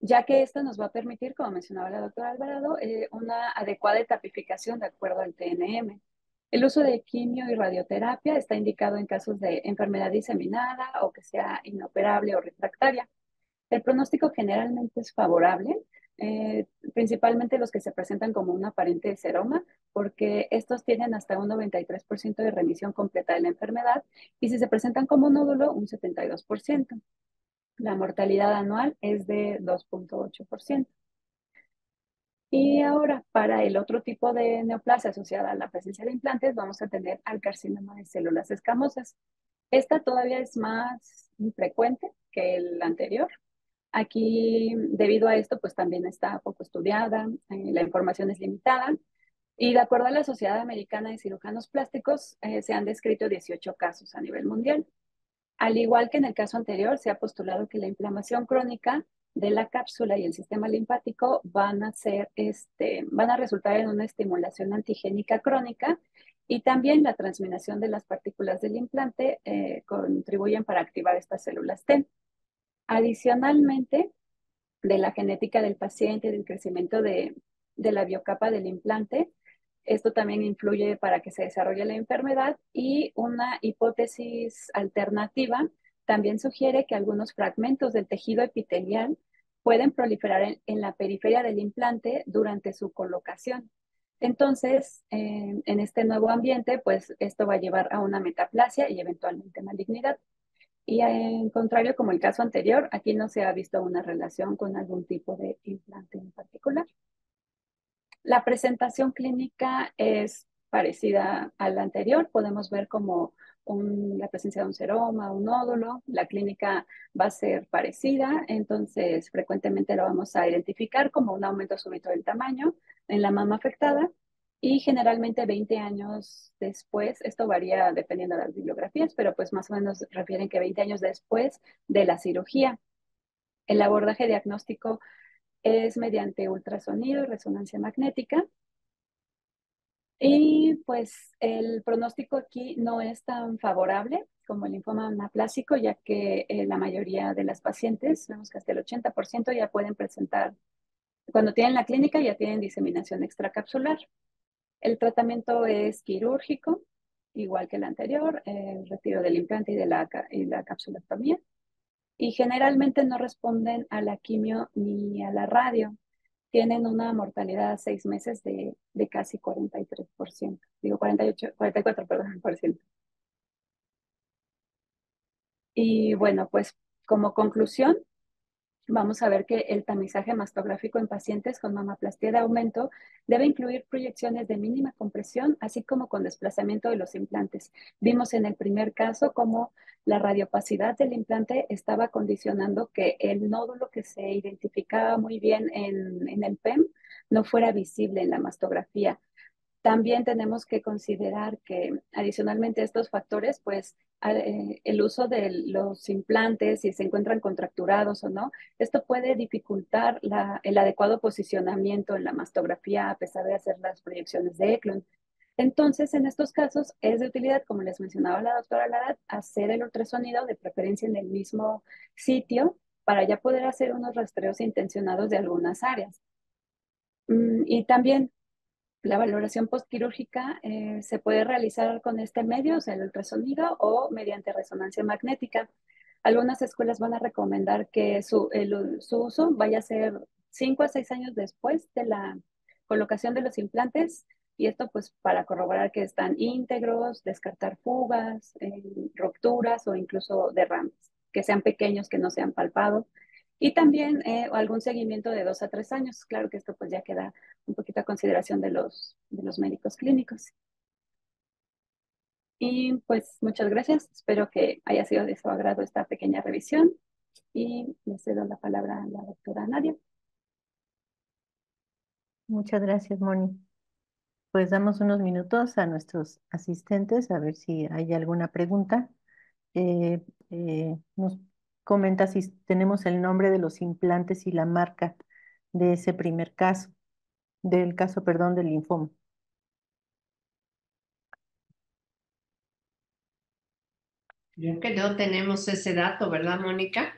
ya que esto nos va a permitir, como mencionaba la doctora Alvarado, una adecuada tapificación de acuerdo al TNM. El uso de quimio y radioterapia está indicado en casos de enfermedad diseminada o que sea inoperable o refractaria. El pronóstico generalmente es favorable, principalmente los que se presentan como un aparente seroma, porque estos tienen hasta un 93% de remisión completa de la enfermedad, y si se presentan como nódulo, un 72%. La mortalidad anual es de 2.8%. Y ahora, para el otro tipo de neoplasia asociada a la presencia de implantes, vamos a tener al carcinoma de células escamosas. Esta todavía es más frecuente que el anterior. Aquí, debido a esto, pues también está poco estudiada, la información es limitada, y de acuerdo a la Sociedad Americana de Cirujanos Plásticos, se han descrito 18 casos a nivel mundial. Al igual que en el caso anterior, se ha postulado que la inflamación crónica de la cápsula y el sistema linfático van a resultar en una estimulación antigénica crónica, y también la transminación de las partículas del implante contribuyen para activar estas células T. Adicionalmente, de la genética del paciente, del crecimiento de la biocapa del implante. Esto también influye para que se desarrolle la enfermedad y una hipótesis alternativa también sugiere que algunos fragmentos del tejido epitelial pueden proliferar en la periferia del implante durante su colocación. Entonces, en este nuevo ambiente, pues esto va a llevar a una metaplasia y eventualmente malignidad. Y en contrario, como el caso anterior, aquí no se ha visto una relación con algún tipo de implante en particular. La presentación clínica es parecida a la anterior. Podemos ver como la presencia de un seroma, un nódulo. La clínica va a ser parecida, entonces frecuentemente lo vamos a identificar como un aumento súbito del tamaño en la mama afectada y generalmente 20 años después, esto varía dependiendo de las bibliografías, pero pues más o menos refieren que 20 años después de la cirugía. El abordaje diagnóstico es mediante ultrasonido y resonancia magnética. Y pues el pronóstico aquí no es tan favorable como el linfoma anaplásico, ya que la mayoría de las pacientes, vemos que hasta el 80% ya pueden presentar, cuando tienen la clínica ya tienen diseminación extracapsular. El tratamiento es quirúrgico, igual que el anterior, el retiro del implante y la capsulectomía. Y generalmente no responden a la quimio ni a la radio. Tienen una mortalidad a 6 meses de casi 43%. Digo 48, 44, perdón, por ciento. Y bueno, pues como conclusión, vamos a ver que el tamizaje mastográfico en pacientes con mamaplastia de aumento debe incluir proyecciones de mínima compresión, así como con desplazamiento de los implantes. Vimos en el primer caso cómo la radiopacidad del implante estaba condicionando que el nódulo que se identificaba muy bien en el PEM no fuera visible en la mastografía. También tenemos que considerar que adicionalmente a estos factores, pues el uso de los implantes, si se encuentran contracturados o no, esto puede dificultar el adecuado posicionamiento en la mastografía a pesar de hacer las proyecciones de Eklund. Entonces, en estos casos es de utilidad, como les mencionaba la doctora Lara, hacer el ultrasonido de preferencia en el mismo sitio para ya poder hacer unos rastreos intencionados de algunas áreas. Y también la valoración postquirúrgica se puede realizar con este medio, o sea, el ultrasonido o mediante resonancia magnética. Algunas escuelas van a recomendar que su uso vaya a ser 5 a 6 años después de la colocación de los implantes y esto pues para corroborar que están íntegros, descartar fugas, rupturas o incluso derrames, que sean pequeños, que no sean palpados. Y también algún seguimiento de 2 a 3 años. Claro que esto pues ya queda un poquito a consideración de los médicos clínicos. Y pues muchas gracias. Espero que haya sido de su agrado esta pequeña revisión. Y le cedo la palabra a la doctora Nadia. Muchas gracias, Moni. Pues damos unos minutos a nuestros asistentes a ver si hay alguna pregunta. Nos comenta si tenemos el nombre de los implantes y la marca de ese primer caso, perdón, del linfoma. Creo que no tenemos ese dato, ¿verdad, Mónica?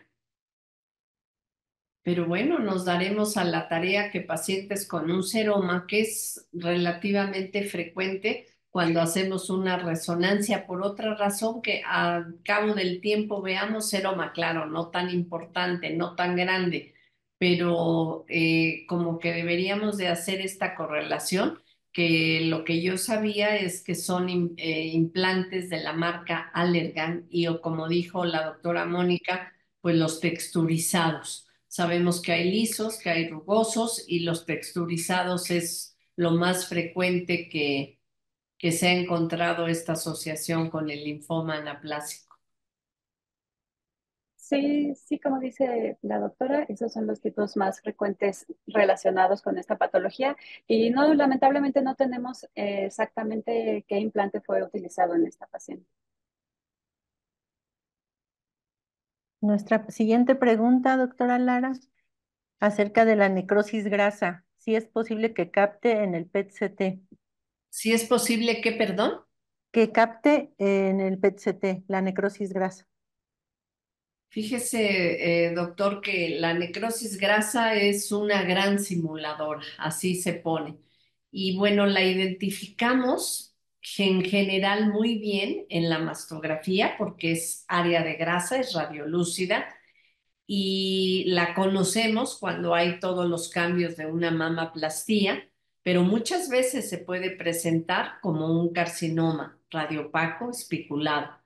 Pero bueno, nos daremos a la tarea que pacientes con un seroma, que es relativamente frecuente cuando hacemos una resonancia por otra razón, que al cabo del tiempo veamos seroma, claro, no tan importante, no tan grande, pero como que deberíamos de hacer esta correlación, que lo que yo sabía es que son implantes de la marca Allergan y o como dijo la doctora Mónica, pues los texturizados. Sabemos que hay lisos, que hay rugosos y los texturizados es lo más frecuente que se ha encontrado esta asociación con el linfoma anaplásico. Sí, sí, como dice la doctora, esos son los tipos más frecuentes relacionados con esta patología. Y no, lamentablemente no tenemos exactamente qué implante fue utilizado en esta paciente. Nuestra siguiente pregunta, doctora Lara, acerca de la necrosis grasa. Si es posible que capte en el PET-CT. Si es posible que, perdón, Que capte en el PET-CT la necrosis grasa. Fíjese, doctor, que la necrosis grasa es una gran simuladora, así se pone. Y bueno, la identificamos en general muy bien en la mastografía porque es área de grasa, es radiolúcida y la conocemos cuando hay todos los cambios de una mamaplastía, pero muchas veces se puede presentar como un carcinoma radiopaco espiculado.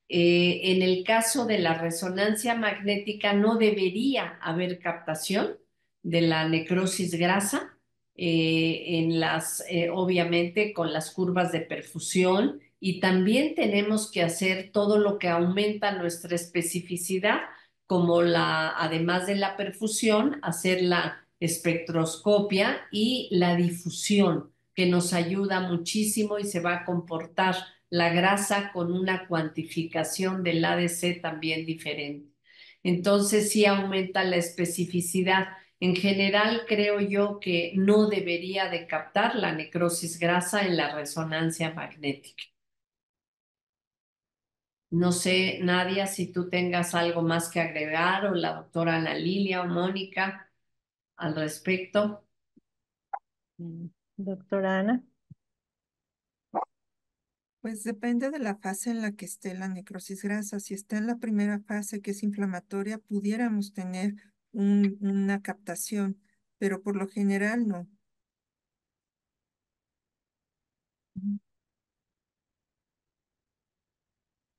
En el caso de la resonancia magnética no debería haber captación de la necrosis grasa obviamente con las curvas de perfusión y también tenemos que hacer todo lo que aumenta nuestra especificidad, como además de la perfusión, hacer la espectroscopia y la difusión, que nos ayuda muchísimo y se va a comportar la grasa con una cuantificación del ADC también diferente. Entonces sí aumenta la especificidad. En general, creo yo que no debería de captar la necrosis grasa en la resonancia magnética. No sé, Nadia, si tú tengas algo más que agregar o la doctora Ana Lilia o Mónica al respecto. Doctora Ana. Pues depende de la fase en la que esté la necrosis grasa. Si está en la primera fase, que es inflamatoria, pudiéramos tener una captación, pero por lo general no.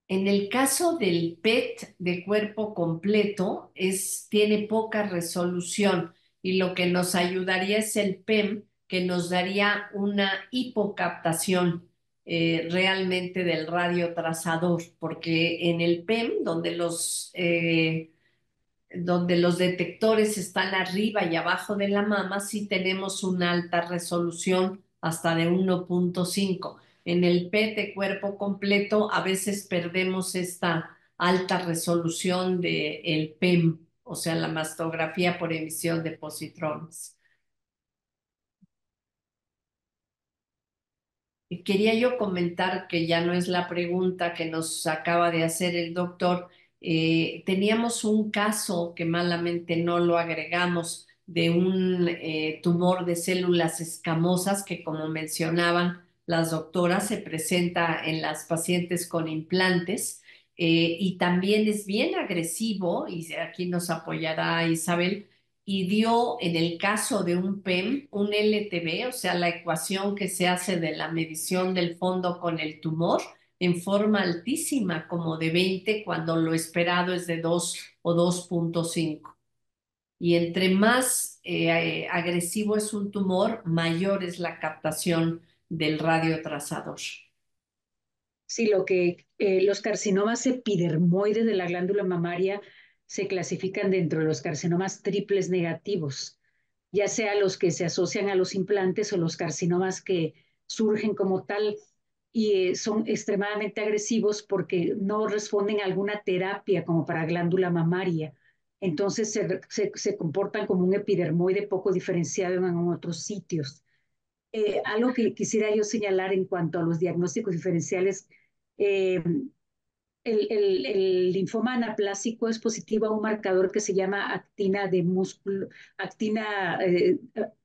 En el caso del PET de cuerpo completo, tiene poca resolución y lo que nos ayudaría es el PEM, que nos daría una hipocaptación realmente del radiotrazador, porque en el PEM, donde los detectores están arriba y abajo de la mama, sí tenemos una alta resolución hasta de 1.5. En el PET de cuerpo completo a veces perdemos esta alta resolución del PEM, o sea, la mastografía por emisión de positrones. Y quería yo comentar que ya no es la pregunta que nos acaba de hacer el doctor. Teníamos un caso que malamente no lo agregamos de un tumor de células escamosas que, como mencionaban las doctoras, se presenta en las pacientes con implantes y también es bien agresivo, y aquí nos apoyará Isabel, y dio en el caso de un PEM, un LTB, o sea, la ecuación que se hace de la medición del fondo con el tumor, en forma altísima, como de 20, cuando lo esperado es de 2 o 2.5. Y entre más agresivo es un tumor, mayor es la captación del radiotrazador. Sí, los carcinomas epidermoides de la glándula mamaria se clasifican dentro de los carcinomas triples negativos, ya sea los que se asocian a los implantes o los carcinomas que surgen como tal y son extremadamente agresivos porque no responden a alguna terapia como para glándula mamaria. Entonces se comportan como un epidermoide poco diferenciado en otros sitios. Algo que quisiera yo señalar en cuanto a los diagnósticos diferenciales, eh, el linfoma anaplásico es positivo a un marcador que se llama actina de músculo,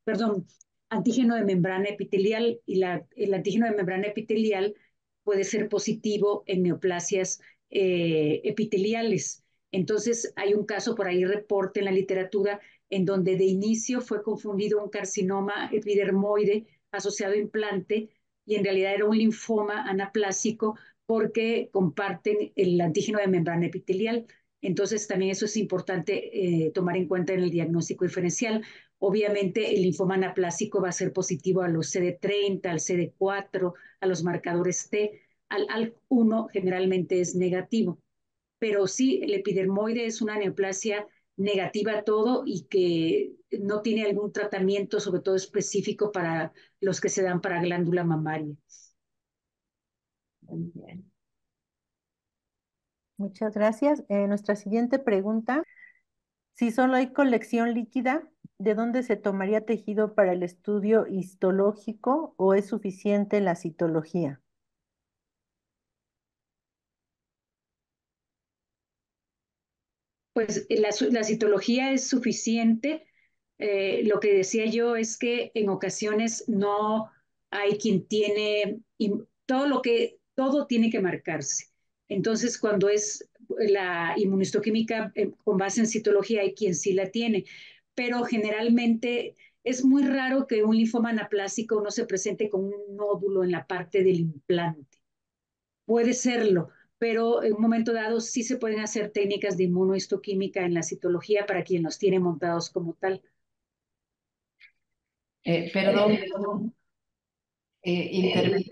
perdón, antígeno de membrana epitelial, y el antígeno de membrana epitelial puede ser positivo en neoplasias epiteliales. Entonces, hay un caso por ahí, reporte en la literatura, en donde de inicio fue confundido un carcinoma epidermoide asociado a implante, y en realidad era un linfoma anaplásico porque comparten el antígeno de membrana epitelial. Entonces, también eso es importante tomar en cuenta en el diagnóstico diferencial. Obviamente, el linfoma anaplásico va a ser positivo a los CD30, al CD4, a los marcadores T. Al ALK1 generalmente es negativo. Pero sí, el epidermoide es una neoplasia negativa a todo y que no tiene algún tratamiento, sobre todo específico para los que se dan para glándula mamaria. Muy bien. Muchas gracias. Nuestra siguiente pregunta: si solo hay colección líquida, ¿de dónde se tomaría tejido para el estudio histológico o es suficiente la citología? Pues la citología es suficiente. Lo que decía yo es que en ocasiones no hay quien tiene todo tiene que marcarse. Entonces, cuando es la inmunistoquímica con base en citología, hay quien sí la tiene, pero generalmente es muy raro que un linfoma anaplásico no se presente con un nódulo en la parte del implante. Puede serlo, pero en un momento dado sí se pueden hacer técnicas de inmunohistoquímica en la citología para quien los tiene montados como tal. Perdón, intervengo.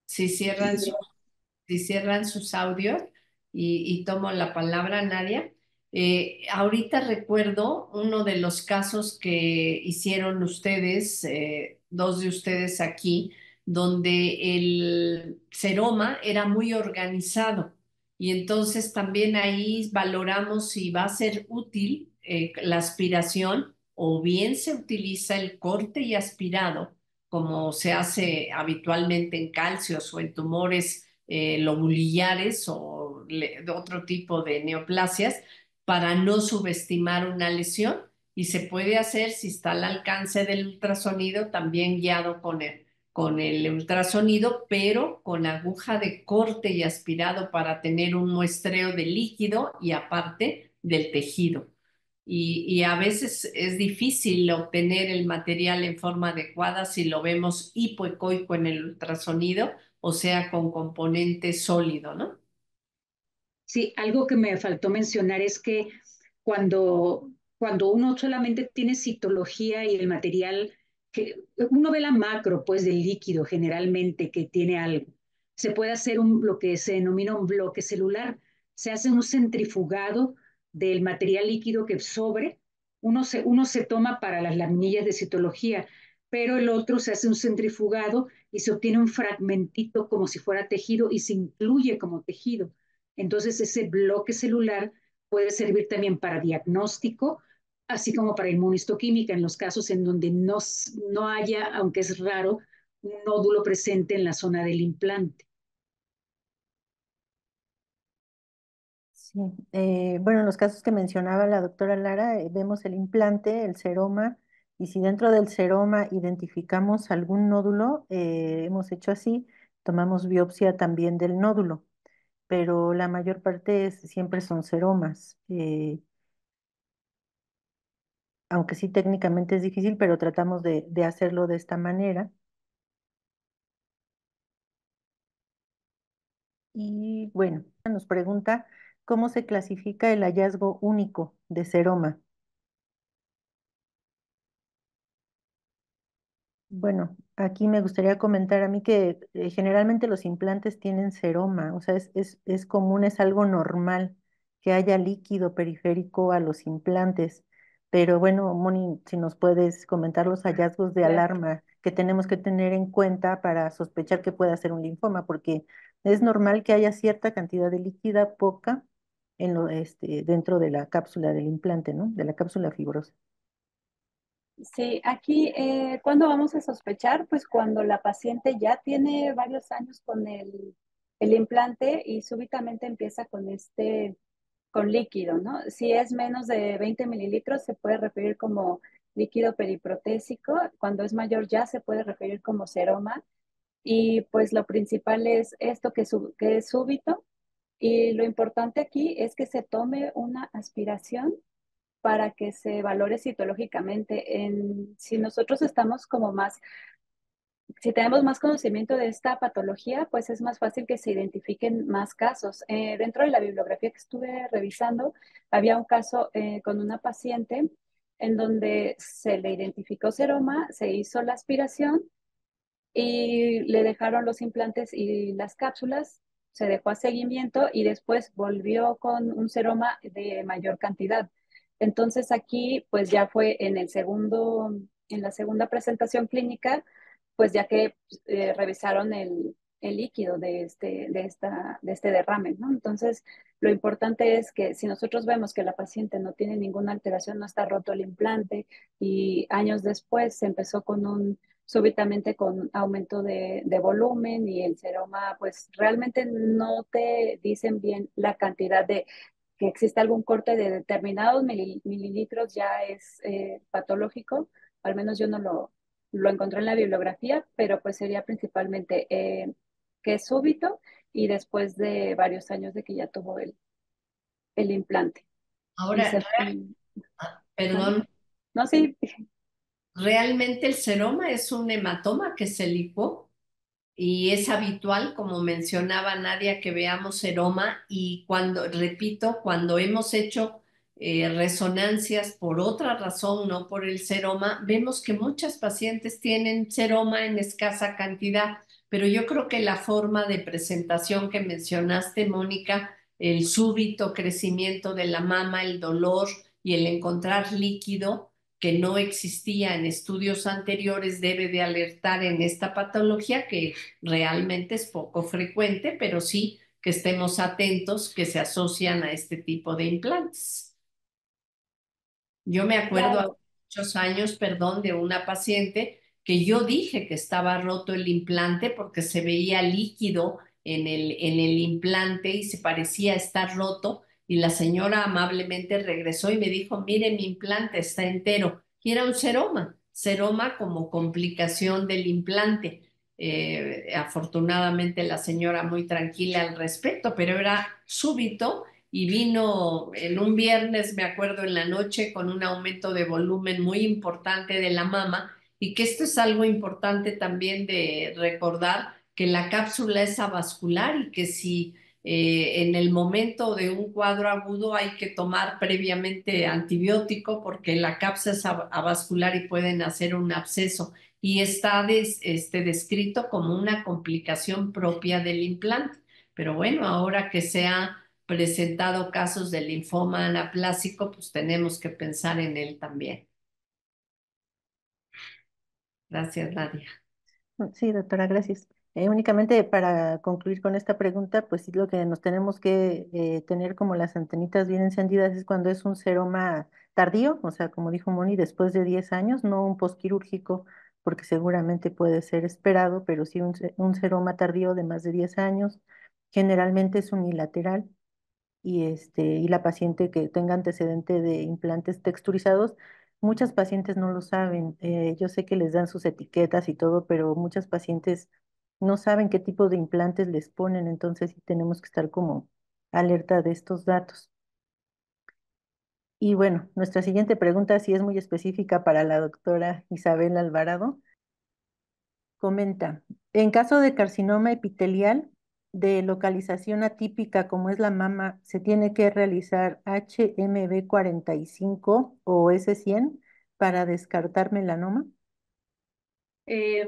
Si cierran si cierran sus audios y tomo la palabra, Nadia. Ahorita recuerdo uno de los casos que hicieron ustedes, dos de ustedes aquí, donde el seroma era muy organizado y entonces también ahí valoramos si va a ser útil la aspiración o bien se utiliza el corte y aspirado como se hace habitualmente en calcios o en tumores lobulillares o de otro tipo de neoplasias para no subestimar una lesión y se puede hacer si está al alcance del ultrasonido, también guiado con el ultrasonido, pero con aguja de corte y aspirado para tener un muestreo de líquido y aparte del tejido. Y a veces es difícil obtener el material en forma adecuada si lo vemos hipoecoico en el ultrasonido, o sea, con componente sólido, ¿no? Sí, algo que me faltó mencionar es que cuando uno solamente tiene citología y el material, que uno ve la macro, pues, del líquido generalmente que tiene algo. Se puede hacer lo que se denomina un bloque celular. Se hace un centrifugado del material líquido que sobre. Uno se toma para las laminillas de citología, pero el otro se hace un centrifugado y se obtiene un fragmentito como si fuera tejido y se incluye como tejido. Entonces, ese bloque celular puede servir también para diagnóstico, así como para inmunistoquímica en los casos en donde no haya, aunque es raro, un nódulo presente en la zona del implante. Sí, bueno, en los casos que mencionaba la doctora Lara, vemos el implante, el seroma, y si dentro del seroma identificamos algún nódulo, hemos hecho así, tomamos biopsia también del nódulo, pero la mayor parte siempre son seromas, aunque sí técnicamente es difícil, pero tratamos de hacerlo de esta manera. Y bueno, nos pregunta cómo se clasifica el hallazgo único de seroma. Bueno, aquí me gustaría comentar a mí que generalmente los implantes tienen seroma, o sea, es común, es algo normal que haya líquido periférico a los implantes. Pero bueno, Moni, si nos puedes comentar los hallazgos de Claro. alarma que tenemos que tener en cuenta para sospechar que pueda ser un linfoma, porque es normal que haya cierta cantidad de líquida, poca, dentro de la cápsula del implante, ¿no? De la cápsula fibrosa. Sí, aquí, ¿cuándo vamos a sospechar? Pues cuando la paciente ya tiene varios años con el implante y súbitamente empieza con líquido, ¿no? Si es menos de 20 mililitros, se puede referir como líquido periprotésico. Cuando es mayor, ya se puede referir como seroma. Y pues lo principal es esto que es súbito. Y lo importante aquí es que se tome una aspiración para que se valore citológicamente. Si nosotros estamos si tenemos más conocimiento de esta patología, pues es más fácil que se identifiquen más casos. Dentro de la bibliografía que estuve revisando, había un caso con una paciente en donde se le identificó seroma, se hizo la aspiración y le dejaron los implantes y las cápsulas, se dejó a seguimiento y después volvió con un seroma de mayor cantidad. Entonces aquí, pues ya fue en la segunda presentación clínica, pues ya que revisaron el líquido de este derrame, ¿no? Entonces, lo importante es que si nosotros vemos que la paciente no tiene ninguna alteración, no está roto el implante y años después se empezó súbitamente con aumento de volumen y el seroma, pues realmente no te dicen bien la cantidad que existe algún corte de determinados mililitros ya es patológico, al menos yo no lo encontré en la bibliografía, pero pues sería principalmente que es súbito y después de varios años de que ya tuvo el implante. Y Ahora, se, ¿vale? perdón, No, sí, ¿realmente el seroma es un hematoma que se licuó? Y es habitual, como mencionaba Nadia, que veamos seroma y cuando, repito, cuando hemos hecho resonancias por otra razón, no por el seroma, vemos que muchas pacientes tienen seroma en escasa cantidad, pero yo creo que la forma de presentación que mencionaste, Mónica, el súbito crecimiento de la mama, el dolor y el encontrar líquido que no existía en estudios anteriores debe de alertar en esta patología que realmente es poco frecuente, pero sí que estemos atentos que se asocian a este tipo de implantes. Yo me acuerdo hace claro. muchos años, perdón, de una paciente que yo dije que estaba roto el implante porque se veía líquido en el implante y se parecía estar roto. Y la señora amablemente regresó y me dijo, mire, mi implante está entero. Y era un seroma, seroma como complicación del implante. Afortunadamente la señora muy tranquila al respecto, pero era súbito y vino en un viernes, me acuerdo, en la noche con un aumento de volumen muy importante de la mama y que esto es algo importante también de recordar que la cápsula es avascular y que si en el momento de un cuadro agudo hay que tomar previamente antibiótico porque la cápsula es avascular y pueden hacer un absceso y está descrito como una complicación propia del implante. Pero bueno, ahora que sea presentado casos de linfoma anaplásico, pues tenemos que pensar en él también. Gracias, Nadia. Sí, doctora, gracias. Únicamente para concluir con esta pregunta, pues sí, lo que nos tenemos que tener como las antenitas bien encendidas es cuando es un seroma tardío, o sea, como dijo Moni, después de 10 años, no un posquirúrgico, porque seguramente puede ser esperado, pero sí un seroma tardío de más de 10 años, generalmente es unilateral y la paciente que tenga antecedente de implantes texturizados, muchas pacientes no lo saben. Yo sé que les dan sus etiquetas y todo, pero muchas pacientes no saben qué tipo de implantes les ponen, entonces sí tenemos que estar como alerta de estos datos. Y bueno, nuestra siguiente pregunta sí es muy específica para la doctora Isabel Alvarado. Comenta, en caso de carcinoma epitelial de localización atípica como es la mama, ¿se tiene que realizar HMB45 o S100 para descartar melanoma? Eh,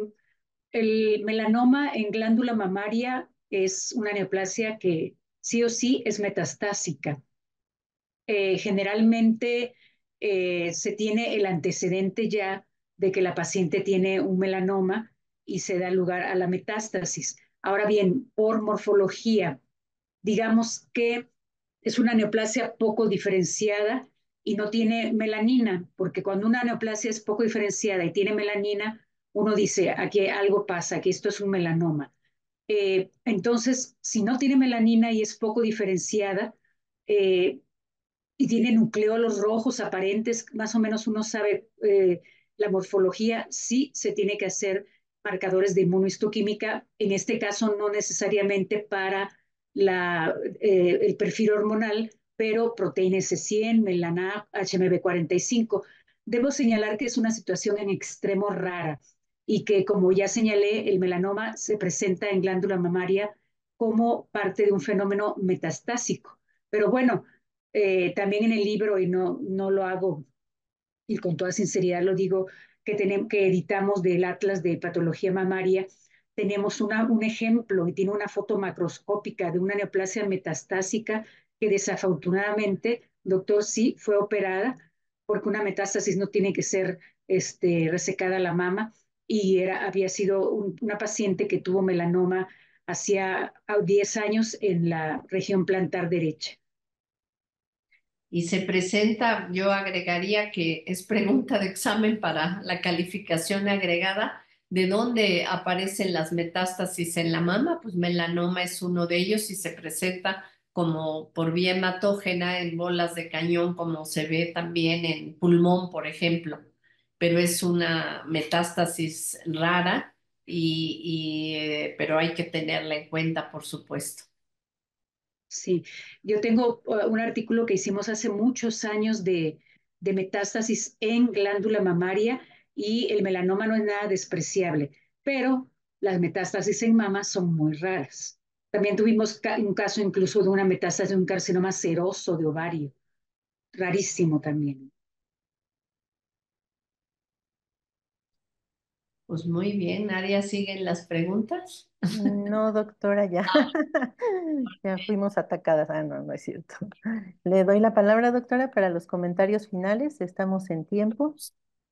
el melanoma en glándula mamaria es una neoplasia que sí o sí es metastásica. Generalmente se tiene el antecedente ya de que la paciente tiene un melanoma y se da lugar a la metástasis. Ahora bien, por morfología, digamos que es una neoplasia poco diferenciada y no tiene melanina, porque cuando una neoplasia es poco diferenciada y tiene melanina, uno dice, aquí algo pasa, que esto es un melanoma. Entonces, si no tiene melanina y es poco diferenciada, y tiene nucleolos rojos aparentes, más o menos uno sabe la morfología, sí se tiene que hacer marcadores de inmunohistoquímica, en este caso no necesariamente para el perfil hormonal, pero proteína S100, melana, HMB45. Debo señalar que es una situación en extremo rara y que, como ya señalé, el melanoma se presenta en glándula mamaria como parte de un fenómeno metastásico. Pero bueno, también en el libro, y no lo hago, y con toda sinceridad lo digo, que editamos del Atlas de Patología Mamaria, tenemos un ejemplo y tiene una foto macroscópica de una neoplasia metastásica que desafortunadamente, doctor, sí fue operada porque una metástasis no tiene que ser resecada la mama y había sido una paciente que tuvo melanoma hacía 10 años en la región plantar derecha. Y se presenta, yo agregaría que es pregunta de examen para la calificación agregada, ¿de dónde aparecen las metástasis en la mama? Pues melanoma es uno de ellos y se presenta como por vía hematógena en bolas de cañón, como se ve también en pulmón, por ejemplo, pero es una metástasis rara pero hay que tenerla en cuenta, por supuesto. Sí, yo tengo un artículo que hicimos hace muchos años de metástasis en glándula mamaria y el melanoma no es nada despreciable, pero las metástasis en mama son muy raras. También tuvimos un caso incluso de una metástasis de un carcinoma seroso de ovario, rarísimo también. Pues muy bien, Nadia, ¿siguen las preguntas? No, doctora, ya. Ya fuimos atacadas. Ah, no, no es cierto. Le doy la palabra, doctora, para los comentarios finales. Estamos en tiempo.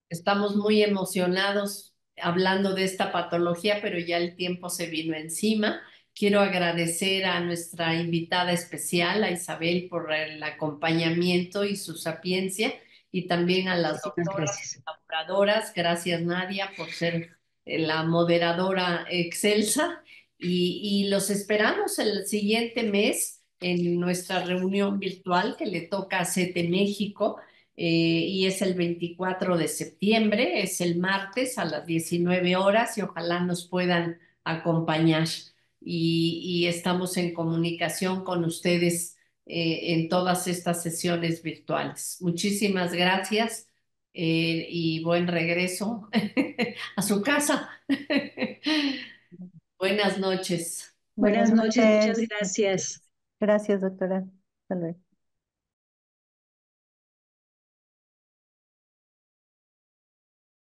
Estamos muy emocionados hablando de esta patología, pero ya el tiempo se vino encima. Quiero agradecer a nuestra invitada especial, a Isabel, por el acompañamiento y su sapiencia, y también a las Muchísimas doctoras gracias. colaboradoras. Gracias, Nadia, por ser la moderadora excelsa. Y los esperamos el siguiente mes en nuestra reunión virtual que le toca a CETE México, y es el 24 de septiembre, es el martes a las 19 horas y ojalá nos puedan acompañar. Y estamos en comunicación con ustedes en todas estas sesiones virtuales. Muchísimas gracias y buen regreso a su casa. Buenas noches. Buenas Buenas noches, muchas noches. gracias. Gracias, doctora. Hasta luego.